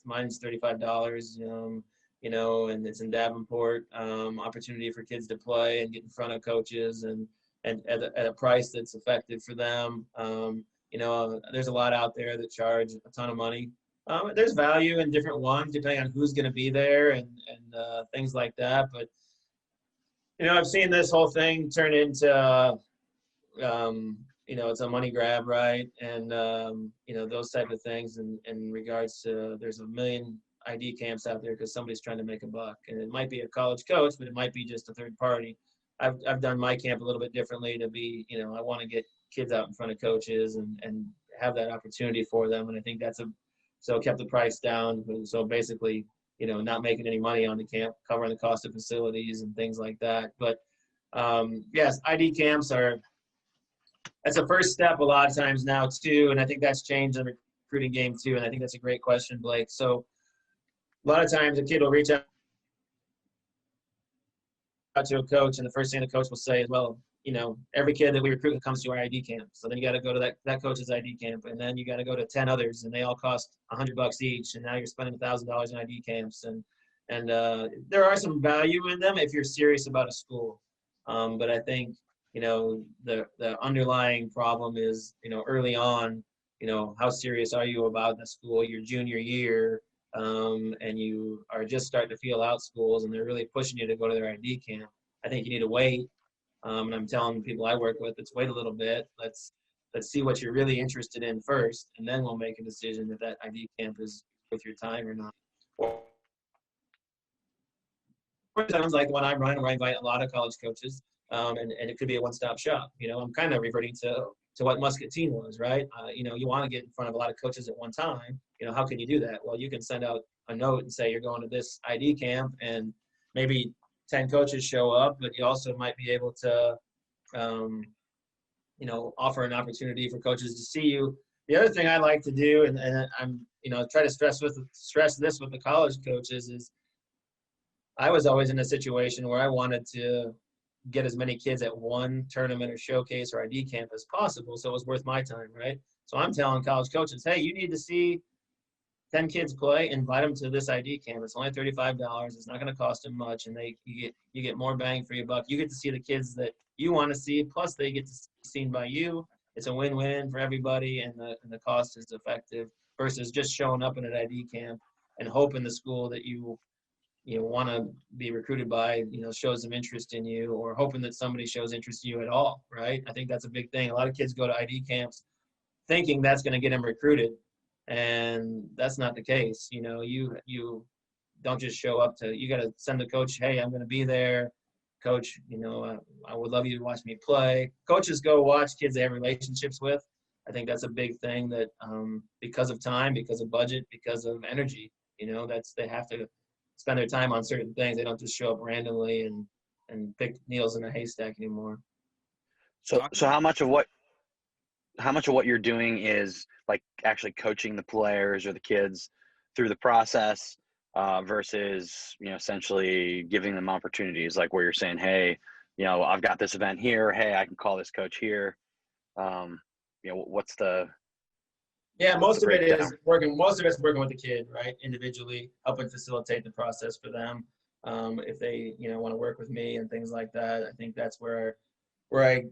Mine's $35. And it's in Davenport. Opportunity for kids to play and get in front of coaches and at a price that's effective for them. There's a lot out there that charge a ton of money. There's value in different ones depending on who's going to be there and things like that. But I've seen this whole thing turn into it's a money grab, right? And those type of things in regards to there's a million ID camps out there because somebody's trying to make a buck, and it might be a college coach, but it might be just a third party. I've done my camp a little bit differently to be, I want to get kids out in front of coaches and have that opportunity for them, and I think so kept the price down. So basically, not making any money on the camp, covering the cost of facilities and things like that. But yes, ID camps that's a first step a lot of times now too, and I think that's changed the recruiting game too. And I think that's a great question, Blake. So a lot of times a kid will reach out to a coach, and the first thing the coach will say is, well, every kid that we recruit comes to our ID camp. So then you got to go to that coach's ID camp, and then you got to go to 10 others, and they all cost $100 each. And now you're spending $1,000 in ID camps. And there are some value in them if you're serious about a school. But I think, the underlying problem is, early on, how serious are you about the school your junior year? And you are just starting to feel out schools and they're really pushing you to go to their ID camp. I think you need to wait. And I'm telling people I work with, let's wait a little bit. Let's see what you're really interested in first, and then we'll make a decision if that ID camp is worth your time or not. Sometimes like when I'm running, where I invite a lot of college coaches, and it could be a one-stop shop. I'm kind of reverting to what Muscatine was, right? You want to get in front of a lot of coaches at one time. How can you do that? Well, you can send out a note and say you're going to this ID camp, and maybe 10 coaches show up, but you also might be able to, offer an opportunity for coaches to see you. The other thing I like to do, and I'm, try to stress this with the college coaches, is I was always in a situation where I wanted to get as many kids at one tournament or showcase or ID camp as possible, so it was worth my time, right? So I'm telling college coaches, hey, you need to see 10 kids play, invite them to this ID camp. It's only $35. It's not going to cost them much, and you get more bang for your buck. You get to see the kids that you want to see, plus they get to be seen by you. It's a win-win for everybody, and the cost is effective versus just showing up in an ID camp and hoping the school that you want to be recruited by, shows some interest in you, or hoping that somebody shows interest in you at all, right? I think that's a big thing. A lot of kids go to ID camps thinking that's going to get them recruited, and that's not the case. You don't just show up you got to send the coach, hey, I'm going to be there. Coach, I would love you to watch me play. Coaches go watch kids they have relationships with. I think that's a big thing that because of time, because of budget, because of energy, they have to spend their time on certain things. They don't just show up randomly and pick needles in a haystack anymore. So how much of what you're doing is like actually coaching the players or the kids through the process versus, essentially giving them opportunities, like where you're saying, hey, I've got this event here. Hey, I can call this coach here. What's the most of it is working. Most of it's working with the kid, right? Individually, helping facilitate the process for them. If they, want to work with me and things like that, I think that's where I'm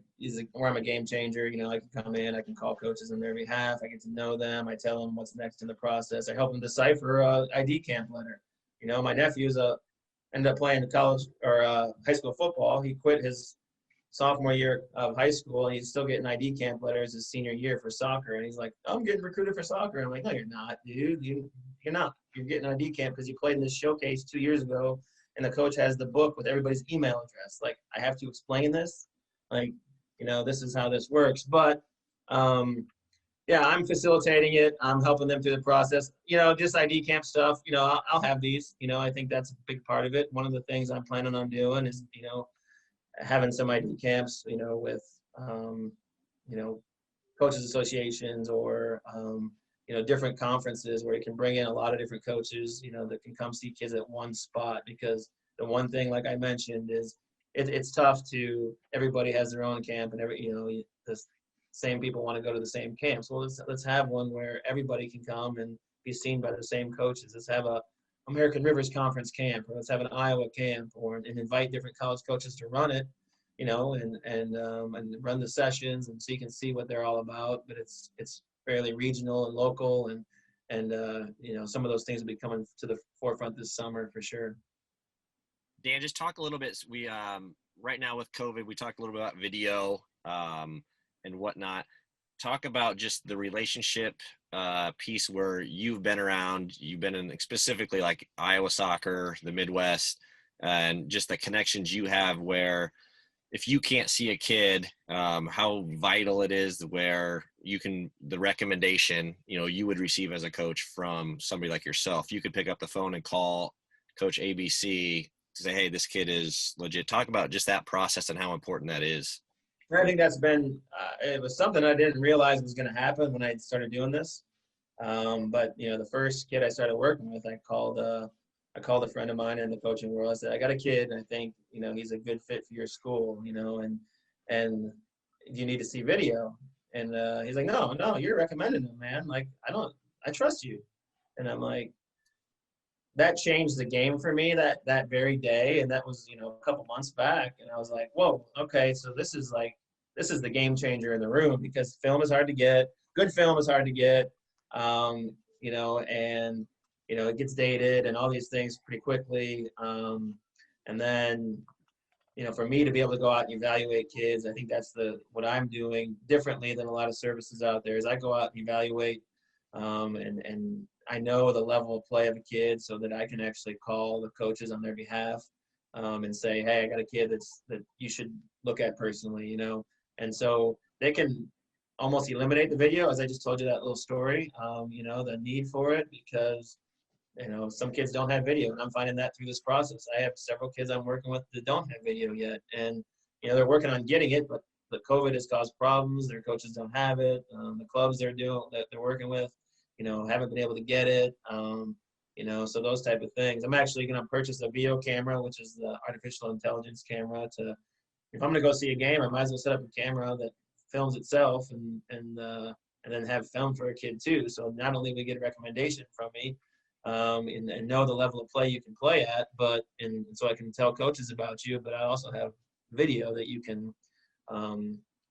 a game changer. I can come in, I can call coaches on their behalf. I get to know them. I tell them what's next in the process. I help them decipher a ID camp letter. My nephew's ended up playing college or high school football. He quit his sophomore year of high school, and he's still getting ID camp letters his senior year for soccer. And he's like, I'm getting recruited for soccer. And I'm like, no, you're not, dude. You're not. You're getting ID camp because you played in this showcase 2 years ago, and the coach has the book with everybody's email address. Like, I have to explain this. Like, this is how this works. But, I'm facilitating it. I'm helping them through the process. Just ID camp stuff, I'll have these. I think that's a big part of it. One of the things I'm planning on doing is, having some ID camps, with, coaches associations or, different conferences where you can bring in a lot of different coaches, that can come see kids at one spot. Because the one thing, like I mentioned, is it's tough to, everybody has their own camp, and the same people want to go to the same camp. So let's have one where everybody can come and be seen by the same coaches. Let's have a American Rivers Conference camp, or let's have an Iowa camp, and invite different college coaches to run it, and run the sessions, and so you can see what they're all about. But it's fairly regional and local, and some of those things will be coming to the forefront this summer for sure. Dan, just talk a little bit. We right now with COVID, we talked a little bit about video and whatnot. Talk about just the relationship piece where you've been around. You've been in specifically like Iowa soccer, the Midwest, and just the connections you have where if you can't see a kid, how vital it is where you can, the recommendation, you would receive as a coach from somebody like yourself. You could pick up the phone and call Coach ABC to say, hey, this kid is legit. Talk about just that process and how important that is. I think that's been, it was something I didn't realize was going to happen when I started doing this. But, the first kid I started working with, I called a friend of mine in the coaching world. I said, I got a kid, and I think, he's a good fit for your school, and you need to see video. And he's like, no, you're recommending him, man. Like, I trust you. And I'm like, that changed the game for me that very day. And that was, a couple months back. And I was like, whoa, okay. So this is the game changer in the room, because film is hard to get. Good film is hard to get. And, it gets dated and all these things pretty quickly. And then, for me to be able to go out and evaluate kids, I think that's what I'm doing differently than a lot of services out there, is I go out and evaluate, and I know the level of play of a kid so that I can actually call the coaches on their behalf and say, hey, I got a kid that you should look at personally, you know. And so they can almost eliminate the video, as I just told you that little story, you know, the need for it, because, you know, some kids don't have video, and I'm finding that through this process. I have several kids I'm working with that don't have video yet, and, you know, they're working on getting it, but the COVID has caused problems. Their coaches don't have it. The clubs that they're working with, you know, haven't been able to get it. You know, so those type of things. I'm actually going to purchase a VO camera, which is the artificial intelligence camera. If I'm going to go see a game, I might as well set up a camera that films itself and then have film for a kid too. So not only we get a recommendation from me, and know the level of play you can play at, but and so I can tell coaches about you, but I also have video that you can,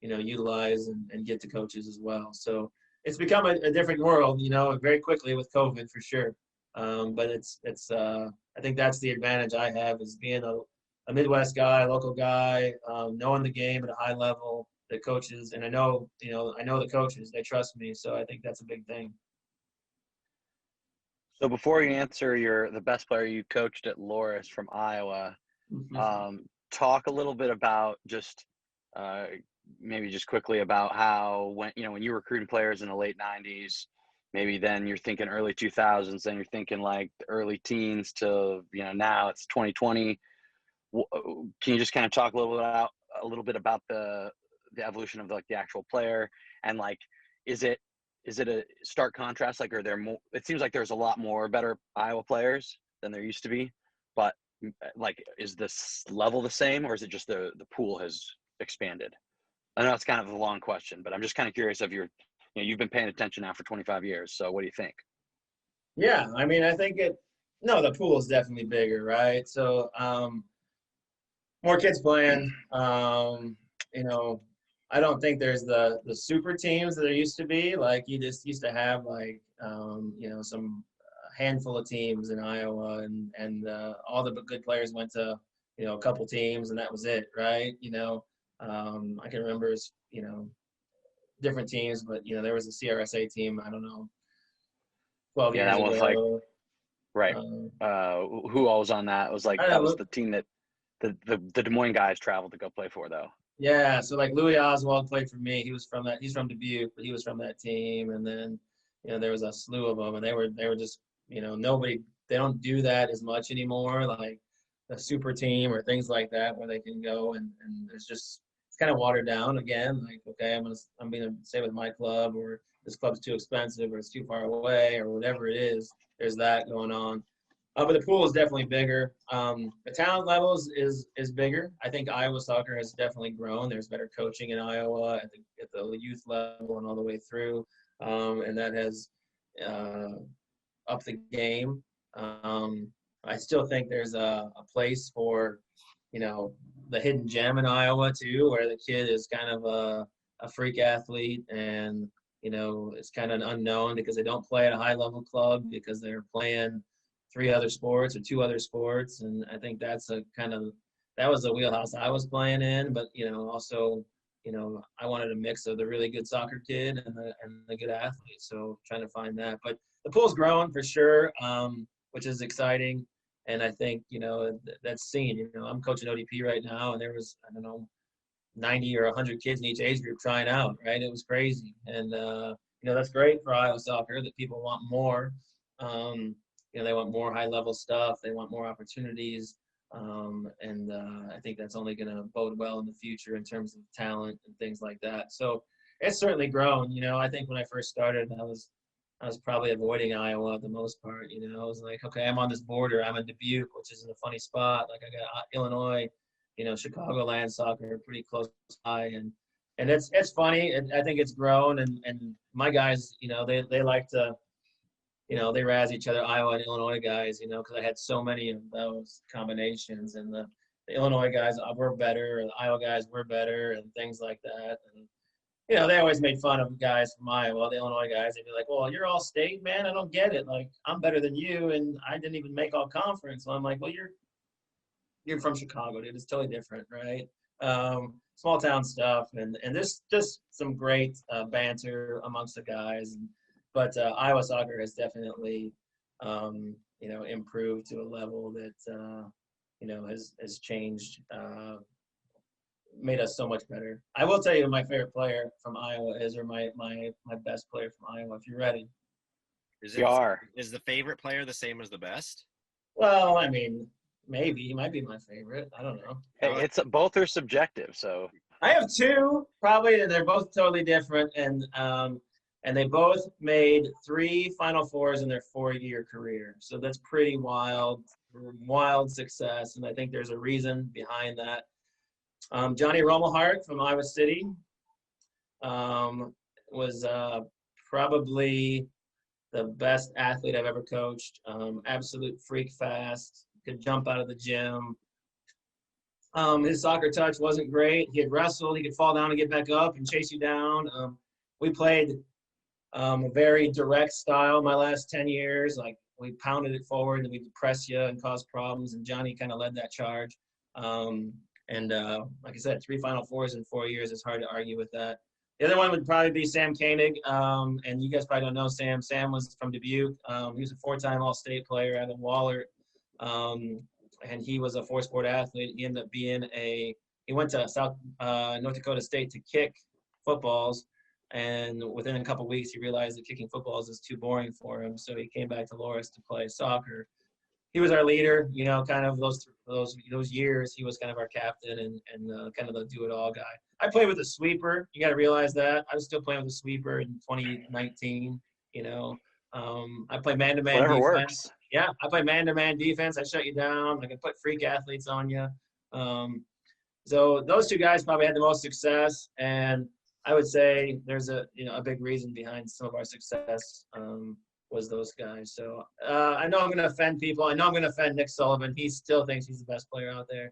you know, utilize and get to coaches as well. So it's become a different world, you know, very quickly with COVID for sure. But I think that's the advantage I have, is being a Midwest guy, local guy, knowing the game at a high level, the coaches, and I know the coaches, they trust me. So I think that's a big thing. So before you answer the best player you coached at Loras from Iowa, talk a little bit about just maybe just quickly about how when you were recruiting players in the late 90s, maybe then you're thinking early 2000s, then you're thinking like the early teens to, you know, now it's 2020. Can you just kind of talk a little bit about the evolution of like the actual player, and like, is it a stark contrast? Like, are there more? It seems like there's a lot more better Iowa players than there used to be, but like, is this level the same, or is it just the pool has expanded? I know it's kind of a long question, but I'm just kind of curious of you've been paying attention now for 25 years. So what do you think? Yeah, I mean, I think the pool is definitely bigger, right? So more kids playing. You know, I don't think there's the super teams that there used to be. Like, you just used to have like, you know, some handful of teams in Iowa, and all the good players went to, you know, a couple teams, and that was it, right? You know, I can remember, you know, different teams, but, you know, there was a CRSA team, I don't know, 12 years that was ago. like, right. Who all was on that? It was like, that was the team that the Des Moines guys traveled to go play for, though. Yeah, so like Louis Oswald played for me. He's from Dubuque, but he was from that team. And then, you know, there was a slew of them, and they were just, you know, they don't do that as much anymore, like the super team or things like that, where they can go and it's kind of watered down again. Like, okay, I'm gonna stay with my club, or this club's too expensive, or it's too far away, or whatever it is. There's that going on. But the pool is definitely bigger. The talent levels is bigger. I think Iowa soccer has definitely grown. There's better coaching in Iowa at the youth level and all the way through, and that has upped the game. I still think there's a place for, you know, the hidden gem in Iowa too, where the kid is kind of a freak athlete, and, you know, it's kind of an unknown because they don't play at a high level club because they're playing 3 other sports or 2 other sports. And I think that was the wheelhouse I was playing in. But, you know, also, you know, I wanted a mix of the really good soccer kid and the good athlete. So trying to find that. But the pool's growing for sure, which is exciting. And I think, you know, that's seen. You know, I'm coaching ODP right now, and there was, I don't know, 90 or 100 kids in each age group trying out, right? It was crazy. And, you know, that's great for Iowa soccer, that people want more. You know, they want more high-level stuff. They want more opportunities. And I think that's only going to bode well in the future in terms of talent and things like that. So it's certainly grown. You know, I think when I first started, I was probably avoiding Iowa the most part. You know, I was like, okay, I'm on this border. I'm in Dubuque, which is in a funny spot. Like, I got Illinois, you know, Chicagoland soccer pretty close by, and it's funny. And I think it's grown. And my guys, you know, they like to, you know, they razz each other, Iowa and Illinois guys, you know, because I had so many of those combinations. And the Illinois guys were better, and the Iowa guys were better, and things like that. And, you know, they always made fun of guys from Iowa, the Illinois guys. They'd be like, well, you're all state, man. I don't get it. Like, I'm better than you, and I didn't even make all conference. So I'm like, well, you're from Chicago, dude. It's totally different, right? Small town stuff. And there's just some great banter amongst the guys. But Iowa soccer has definitely, you know, improved to a level that has changed, made us so much better. I will tell you who my favorite player from Iowa is, or my best player from Iowa, if you're ready. Is the favorite player the same as the best? Well, I mean, maybe he might be my favorite. I don't know. Hey, both are subjective, so I have two probably, and they're both totally different, and they both made 3 Final Fours in their 4-year career. So that's pretty wild success, and I think there's a reason behind that. Johnny Rommelhardt from Iowa City was probably the best athlete I've ever coached. Absolute freak fast, could jump out of the gym. His soccer touch wasn't great. He could wrestle. He could fall down and get back up and chase you down. We played a very direct style my last 10 years. Like, we pounded it forward and we'd press you and cause problems. And Johnny kind of led that charge. Like I said, 3 Final Fours in 4 years. It's hard to argue with that. The other one would probably be Sam Koenig. And you guys probably don't know Sam. Sam was from Dubuque. He was a 4-time All-State player out of Wahlert. And he was a 4-sport athlete. He ended up being he went to North Dakota State to kick footballs. And within a couple of weeks, he realized that kicking footballs is too boring for him. So he came back to Loras to play soccer. He was our leader, kind of those years. He was kind of our captain and kind of the do-it-all guy. I played with a sweeper. You got to realize that. I was still playing with a sweeper in 2019. I play man-to-man whatever defense. works. Yeah, I play man-to-man defense. I shut you down. I can put freak athletes on you. So those 2 guys probably had the most success, and I would say there's a big reason behind some of our success was those guys. So I know I'm going to offend people. I know I'm going to offend Nick Sullivan. He still thinks he's the best player out there.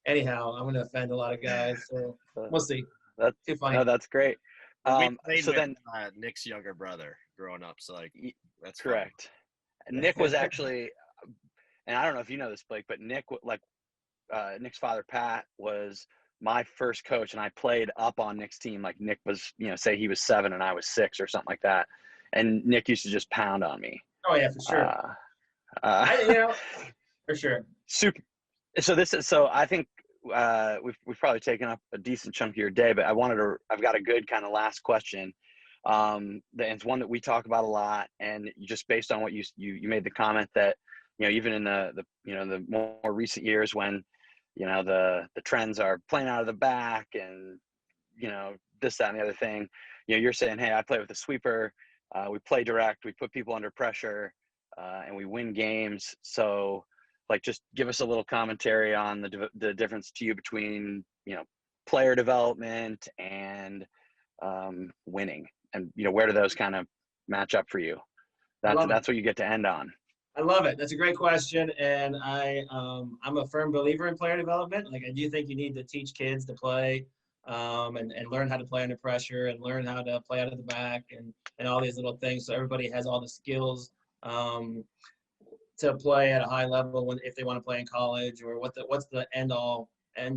Anyhow, I'm going to offend a lot of guys. So we'll see. That's too funny. No, that's great. We played so with then Nick's younger brother growing up, so that's correct. Fun. Nick was actually, and I don't know if you know this, Blake, but Nick, Nick's father, Pat, was my first coach, and I played up on Nick's team. Like, Nick was, say he was 7 and I was 6 or something like that. And Nick used to just pound on me. Oh yeah, for sure. For sure. Super. So I think we've probably taken up a decent chunk of your day, but I've got a good kind of last question. It's one that we talk about a lot, and just based on what you made the comment that, even in the more recent years when, the trends are playing out of the back and, this, that, and the other thing, you're saying, hey, I play with a sweeper. We play direct, we put people under pressure, and we win games. So, just give us a little commentary on the difference to you between, player development and winning, and, where do those kind of match up for you? That's what you get to end on. I love it. That's a great question, and I'm a firm believer in player development. Like, I do think you need to teach kids to play, and learn how to play under pressure, and learn how to play out of the back, and all these little things, so everybody has all the skills to play at a high level if they want to play in college, or what's the end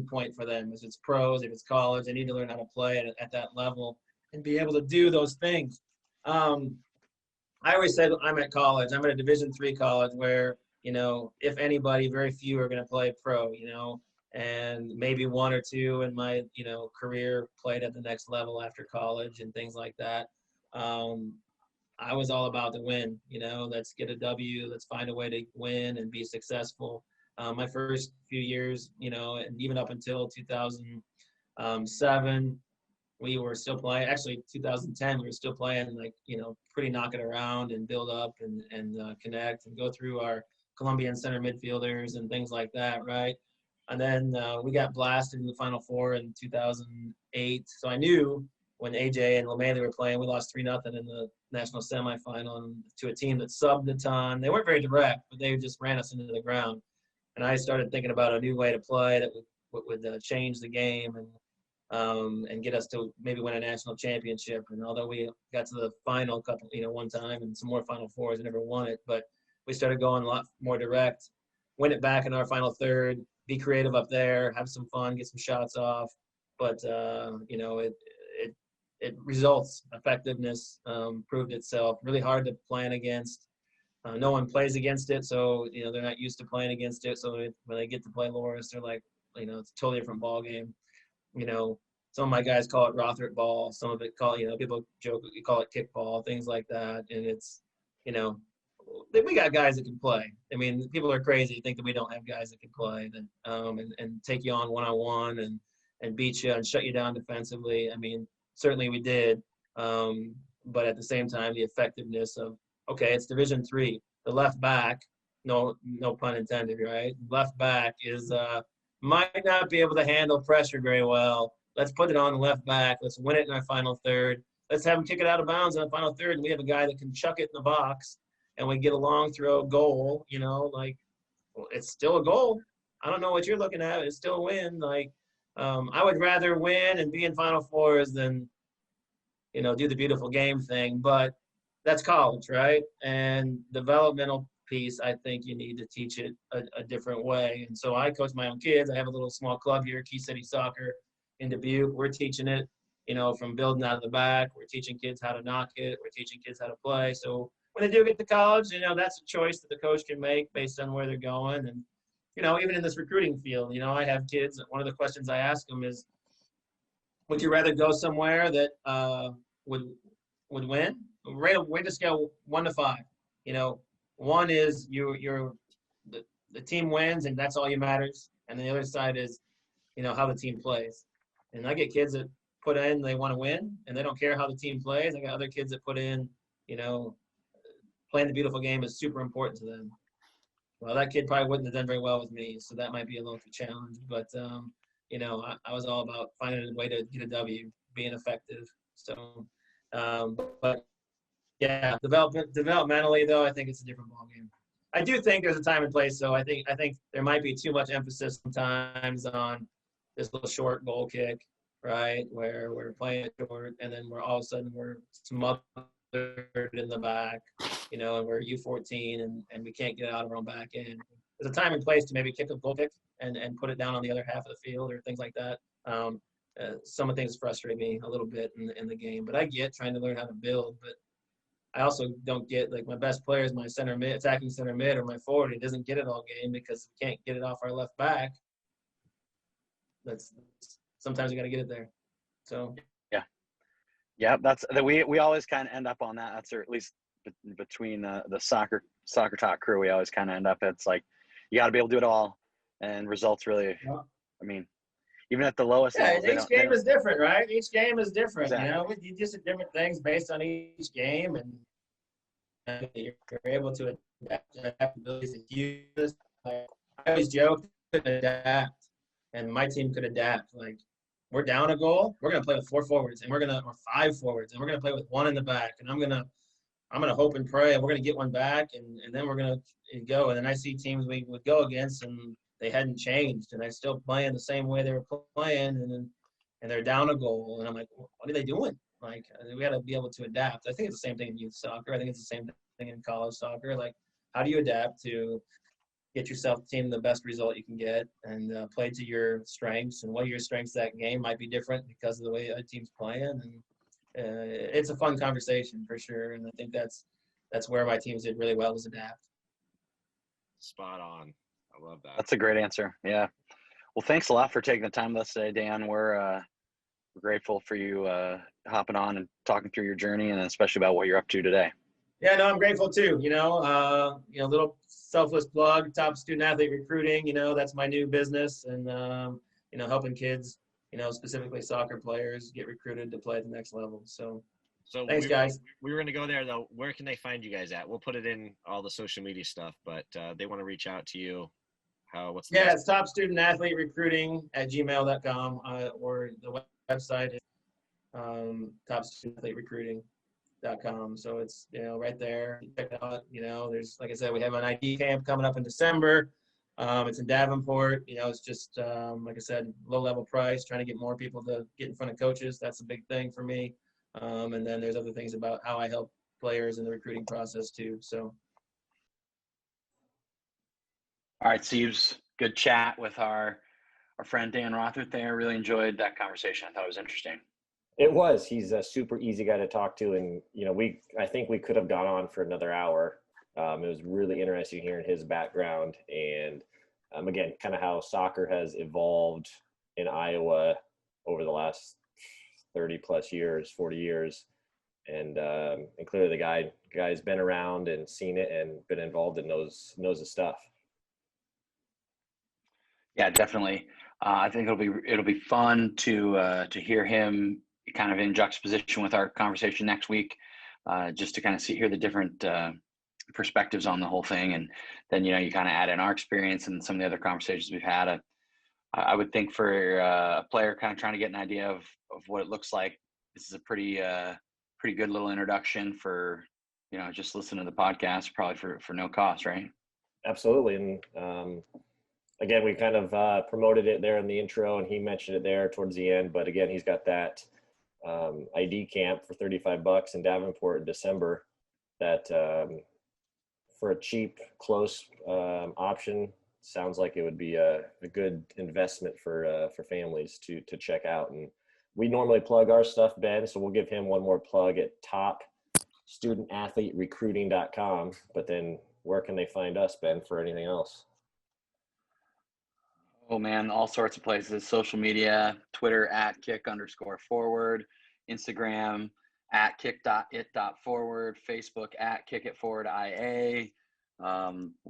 point for them. If it's pros, if it's college, they need to learn how to play at that level and be able to do those things. I always said I'm at college. I'm at a Division III college where, if anybody, very few are going to play pro, and maybe 1 or 2 in my, career played at the next level after college and things like that. I was all about the win, let's get a W, let's find a way to win and be successful. My first few years, and even up until 2007, we were still playing. Actually, 2010, we were still playing, pretty knock it around and build up and connect and go through our Colombian center midfielders and things like that, right? And then we got blasted in the Final Four in 2008. So I knew when AJ and LeMayle were playing, we lost 3-0 in the national semifinal to a team that subbed a ton. They weren't very direct, but they just ran us into the ground. And I started thinking about a new way to play that would change the game and get us to maybe win a national championship. And although we got to the final one time and some more Final Fours, we never won it, but we started going a lot more direct, win it back in our final third, be creative up there, have some fun, get some shots off. But, it results, effectiveness proved itself. Really hard to plan against. No one plays against it, so they're not used to playing against it. So when they get to play Loras, they're like, it's a totally different ball game. Some of my guys call it Rothert ball. Some of it people joke, you call it kickball, things like that. And it's, we got guys that can play. I mean, people are crazy to think that we don't have guys that can play that and take you on one-on-one and beat you and shut you down defensively. I mean, certainly we did. But at the same time, the effectiveness of, okay, it's Division III. The left back, no pun intended, right? Left back is might not be able to handle pressure very well. Let's put it on the left back. Let's win it in our final third. Let's have him kick it out of bounds in the final third, and we have a guy that can chuck it in the box, and we get a long throw goal. Well, it's still a goal. I don't know what you're looking at. It's still a win. I would rather win and be in Final Fours than do the beautiful game thing, but that's college, right? And developmental piece, I think you need to teach it a different way. And so I coach my own kids. I have a little small club here, Key City Soccer in Dubuque. We're teaching it, from building out of the back. We're teaching kids how to knock it. We're teaching kids how to play. So when they do get to college, that's a choice that the coach can make based on where they're going. And, even in this recruiting field, I have kids. One of the questions I ask them is, would you rather go somewhere that would win? Rate a scale 1 to 5. 1 is the team wins and that's all that matters, and the other side is how the team plays. And I get kids that put in they want to win and they don't care how the team plays. I got other kids that put in playing the beautiful game is super important to them. Well, that kid probably wouldn't have done very well with me, so that might be a little challenge. But I was all about finding a way to get a W, being effective. So, but yeah, developmentally though, I think it's a different ballgame. I do think there's a time and place. So I think there might be too much emphasis sometimes on this little short goal kick, right? Where we're playing it short, and then we're all of a sudden we're smothered in the back, and we're U14 and we can't get out of our own back end. There's a time and place to maybe kick a goal kick and put it down on the other half of the field or things like that. Some of the things frustrate me a little bit in the game, but I get trying to learn how to build. But I also don't get, like, my best player is my center mid, attacking center mid, or my forward. He doesn't get it all game because we can't get it off our left back. Sometimes we got to get it there. So yeah, that's we always kind of end up on that. That's, or at least between the soccer talk crew, we always kind of end up. It's like you got to be able to do it all, and results really. Yeah. I mean, even at the lowest levels, each game is different, right? Each game is different. Exactly. You just do different things based on each game, and you're able to adapt. Adaptability is huge. Like, I always joke, could adapt, and my team could adapt. Like, we're down a goal, we're gonna play with 4 forwards, and or 5 forwards, and we're gonna play with 1 in the back, and I'm gonna hope and pray, and we're gonna get 1 back, and then we're gonna go. And then I see teams we would go against, and they hadn't changed, and they're still playing the same way they were playing, and they're down a goal, and I'm like, what are they doing? Like, we got to be able to adapt. I think it's the same thing in youth soccer. I think it's the same thing in college soccer. Like, how do you adapt to get yourself team the best result you can get and play to your strengths? And what are your strengths that game might be different because of the way a team's playing. And it's a fun conversation for sure. And I think that's where my teams did really well, was adapt. Spot on. I love that. That's a great answer. Yeah. Well, thanks a lot for taking the time with us today, Dan. We're grateful for you hopping on and talking through your journey, and especially about what you're up to today. Yeah, no, I'm grateful too. Little selfless plug, Top Student Athlete Recruiting. That's my new business, and helping kids, specifically soccer players, get recruited to play at the next level. So thanks, guys. We were going to go there though. Where can they find you guys at? We'll put it in all the social media stuff, but they want to reach out to you. It's Top Student Athlete Recruiting at gmail.com, or the website is topstudentathleterecruiting.com. So it's, right there. Check it out. There's, like I said, we have an ID camp coming up in December. It's in Davenport. It's just, like I said, low level price, trying to get more people to get in front of coaches. That's a big thing for me. And then there's other things about how I help players in the recruiting process too. So. All right, Steve's good chat with our friend Dan Rothert there. Really enjoyed that conversation. I thought it was interesting. It was. He's a super easy guy to talk to, and I think we could have gone on for another hour. It was really interesting hearing his background and, again, kind of how soccer has evolved in Iowa over the last 30 plus years, 40 years. And clearly the guy's been around and seen it and been involved and knows the stuff. Yeah, definitely. I think it'll be fun to hear him kind of in juxtaposition with our conversation next week, just to kind of hear the different perspectives on the whole thing, and then you kind of add in our experience and some of the other conversations we've had. I would think for a player kind of trying to get an idea of what it looks like, this is a pretty good little introduction for just listen to the podcast, probably for no cost, right? Absolutely. And again, we kind of promoted it there in the intro, and he mentioned it there towards the end. But again, he's got that ID camp for $35 in Davenport in December. That for a cheap, close option, sounds like it would be a good investment for families to check out. And we normally plug our stuff, Ben, so we'll give him one more plug at topstudentathleterecruiting.com. But then where can they find us, Ben, for anything else? Oh man, all sorts of places. Social media, Twitter @kick_forward, Instagram @kick.it.forward, Facebook @kickitforwardIA.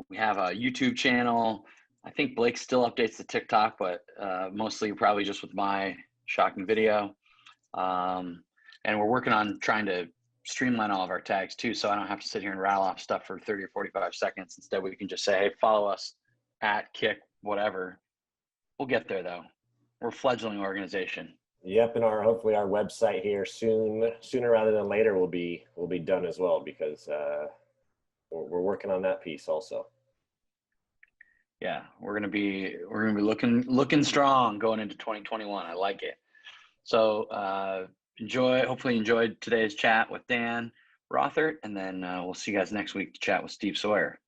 We have a YouTube channel. I think Blake still updates the TikTok, but mostly probably just with my shocking video. And we're working on trying to streamline all of our tags too, so I don't have to sit here and rattle off stuff for 30 or 45 seconds. Instead, we can just say, hey, follow us @kick whatever. We'll get there though. We're a fledgling organization. Yep, and hopefully our website here sooner rather than later will be done as well, because we're working on that piece also. Yeah, we're gonna be looking strong going into 2021. I like it. So hopefully enjoyed today's chat with Dan Rothert, and then we'll see you guys next week to chat with Steve Sawyer.